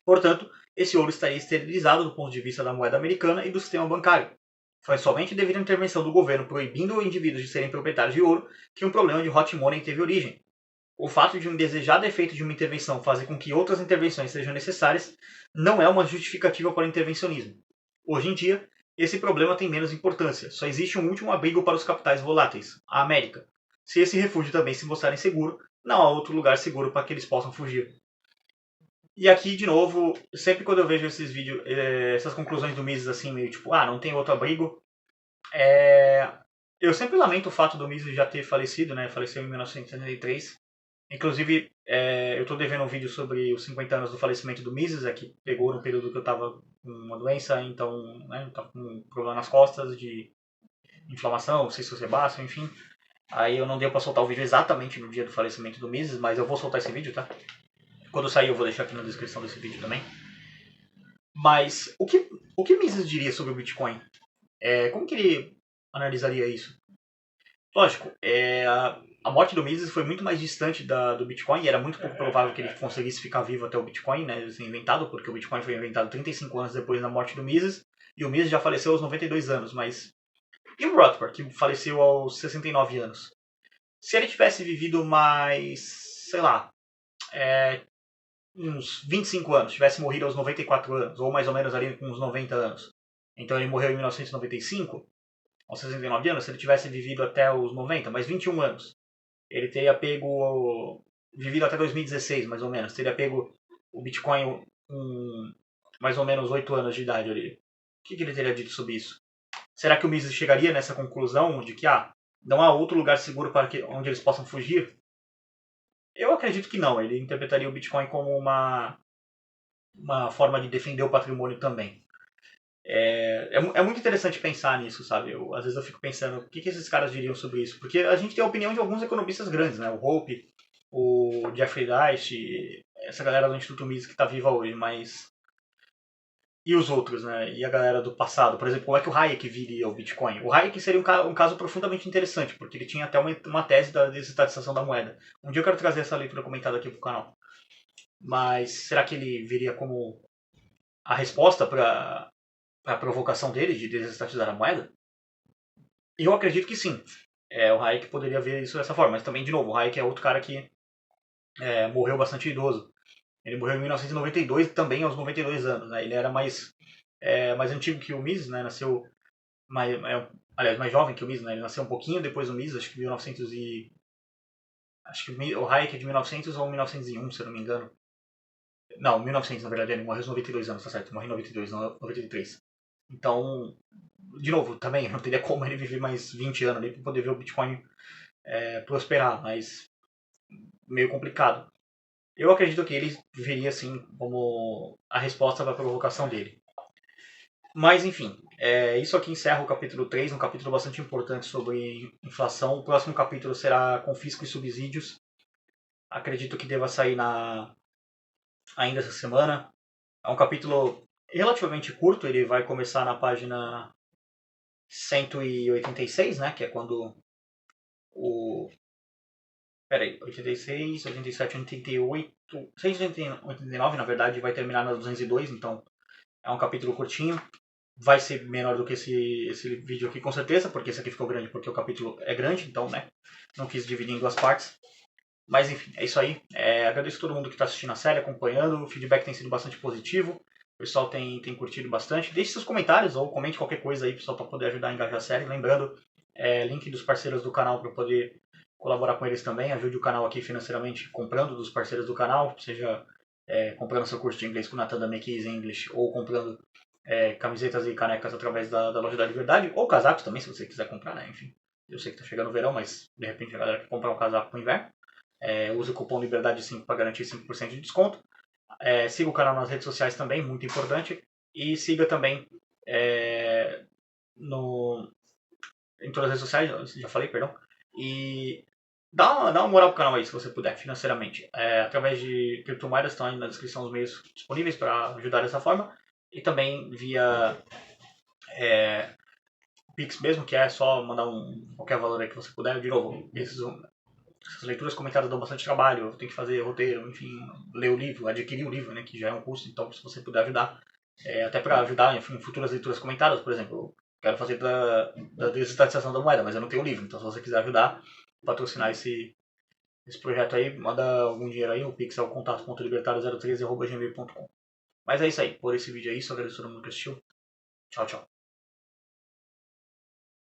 Portanto, esse ouro estaria esterilizado do ponto de vista da moeda americana e do sistema bancário. Foi somente devido à intervenção do governo proibindo indivíduos de serem proprietários de ouro que um problema de hot money teve origem. O fato de um indesejado efeito de uma intervenção fazer com que outras intervenções sejam necessárias não é uma justificativa para o intervencionismo. Hoje em dia, esse problema tem menos importância. Só existe um último abrigo para os capitais voláteis, a América. Se esse refúgio também se mostrar inseguro, não há outro lugar seguro para que eles possam fugir. E aqui, de novo, sempre quando eu vejo esses vídeos, essas conclusões do Mises assim, meio tipo, não tem outro abrigo, eu sempre lamento o fato do Mises já ter falecido, né? Faleceu em 1973. Inclusive, eu estou devendo um vídeo sobre os 50 anos do falecimento do Mises, que pegou no período que eu estava com uma doença, então, né, estava com um problema nas costas, de inflamação, cisto sebáceo, enfim. Aí eu não deu para soltar o vídeo exatamente no dia do falecimento do Mises, mas eu vou soltar esse vídeo, tá? Quando sair eu vou deixar aqui na descrição desse vídeo também. Mas o que Mises diria sobre o Bitcoin? Como que ele analisaria isso? Lógico, a morte do Mises foi muito mais distante do Bitcoin e era muito pouco provável que ele conseguisse ficar vivo até o Bitcoin, né, ser inventado, porque o Bitcoin foi inventado 35 anos depois da morte do Mises, e o Mises já faleceu aos 92 anos, mas... E o Rothbard, que faleceu aos 69 anos? Se ele tivesse vivido mais, sei lá, uns 25 anos, tivesse morrido aos 94 anos, ou mais ou menos ali com uns 90 anos, então ele morreu em 1995, aos 69 anos, se ele tivesse vivido até os 90, mais 21 anos, ele teria vivido até 2016, mais ou menos, teria pego o Bitcoin com mais ou menos 8 anos de idade ali. O que ele teria dito sobre isso? Será que o Mises chegaria nessa conclusão de que, Não há outro lugar seguro para onde eles possam fugir? Eu acredito que não. Ele interpretaria o Bitcoin como uma forma de defender o patrimônio também. É muito interessante pensar nisso, sabe? Às vezes eu fico pensando o que esses caras diriam sobre isso. Porque a gente tem a opinião de alguns economistas grandes, né? O Hope, o Jeffrey Deist, essa galera do Instituto Mises que está viva hoje, mas... E os outros, né? E a galera do passado. Por exemplo, como é que o Hayek viria o Bitcoin? O Hayek seria um caso profundamente interessante, porque ele tinha até uma tese da desestatização da moeda. Um dia eu quero trazer essa leitura comentada aqui pro canal. Mas será que ele viria como a resposta para a provocação dele de desestatizar a moeda? Eu acredito que sim. O Hayek poderia ver isso dessa forma, mas também, de novo, o Hayek é outro cara que morreu bastante idoso. Ele morreu em 1992, também aos 92 anos. Né? Ele era mais antigo que o Mises, né? Nasceu aliás, mais jovem que o Mises, né? Ele nasceu um pouquinho depois do Mises, acho que 1900 e... Acho que o Hayek é de 1900 ou 1901, se eu não me engano. Não, 1900 na verdade, ele morreu aos 92 anos, tá certo? Morreu em 92, não 93. Então, de novo, também não teria como ele viver mais 20 anos ali para poder ver o Bitcoin prosperar, mas meio complicado. Eu acredito que ele viria assim como a resposta para a provocação dele. Mas enfim, isso aqui encerra o capítulo 3, um capítulo bastante importante sobre inflação. O próximo capítulo será confisco e subsídios. Acredito que deva sair ainda essa semana. É um capítulo relativamente curto, ele vai começar na página 186, né, que é quando o... Peraí, 86, 87, 88... 189, na verdade, vai terminar na 202, então é um capítulo curtinho. Vai ser menor do que esse vídeo aqui, com certeza, porque esse aqui ficou grande porque o capítulo é grande, então, né, não quis dividir em duas partes. Mas enfim, é isso aí. Agradeço a todo mundo que está assistindo a série, acompanhando. O feedback tem sido bastante positivo. O pessoal tem curtido bastante. Deixe seus comentários ou comente qualquer coisa aí, pessoal, para poder ajudar a engajar a série. Lembrando, link dos parceiros do canal para poder colaborar com eles também. Ajude o canal aqui financeiramente comprando dos parceiros do canal, seja comprando seu curso de inglês com o Nathan da Make Easy English ou comprando camisetas e canecas através da loja da Liberdade, ou casacos também, se você quiser comprar, né? Enfim, eu sei que está chegando o verão, mas de repente a galera quer comprar um casaco para o inverno. Use o cupom Liberdade5 para garantir 5% de desconto. Siga o canal nas redes sociais também, muito importante. E siga também em todas as redes sociais, já falei, perdão. E dá uma moral pro canal aí, se você puder, financeiramente. Através de criptomoedas, estão aí na descrição os meios disponíveis para ajudar dessa forma. E também via Pix mesmo, que é só mandar qualquer valor aí que você puder. De novo, essas leituras comentadas dão bastante trabalho, tem que fazer roteiro, enfim, ler o livro, adquirir o livro, né, que já é um custo, então se você puder ajudar, até para ajudar em futuras leituras comentadas, por exemplo, eu quero fazer da desestatização da moeda, mas eu não tenho o livro, então se você quiser ajudar, patrocinar esse projeto aí, manda algum dinheiro aí, o pix é o contato.libertario013@gmail.com. Mas é isso aí, por esse vídeo é isso, agradeço a todo mundo que assistiu, tchau, tchau.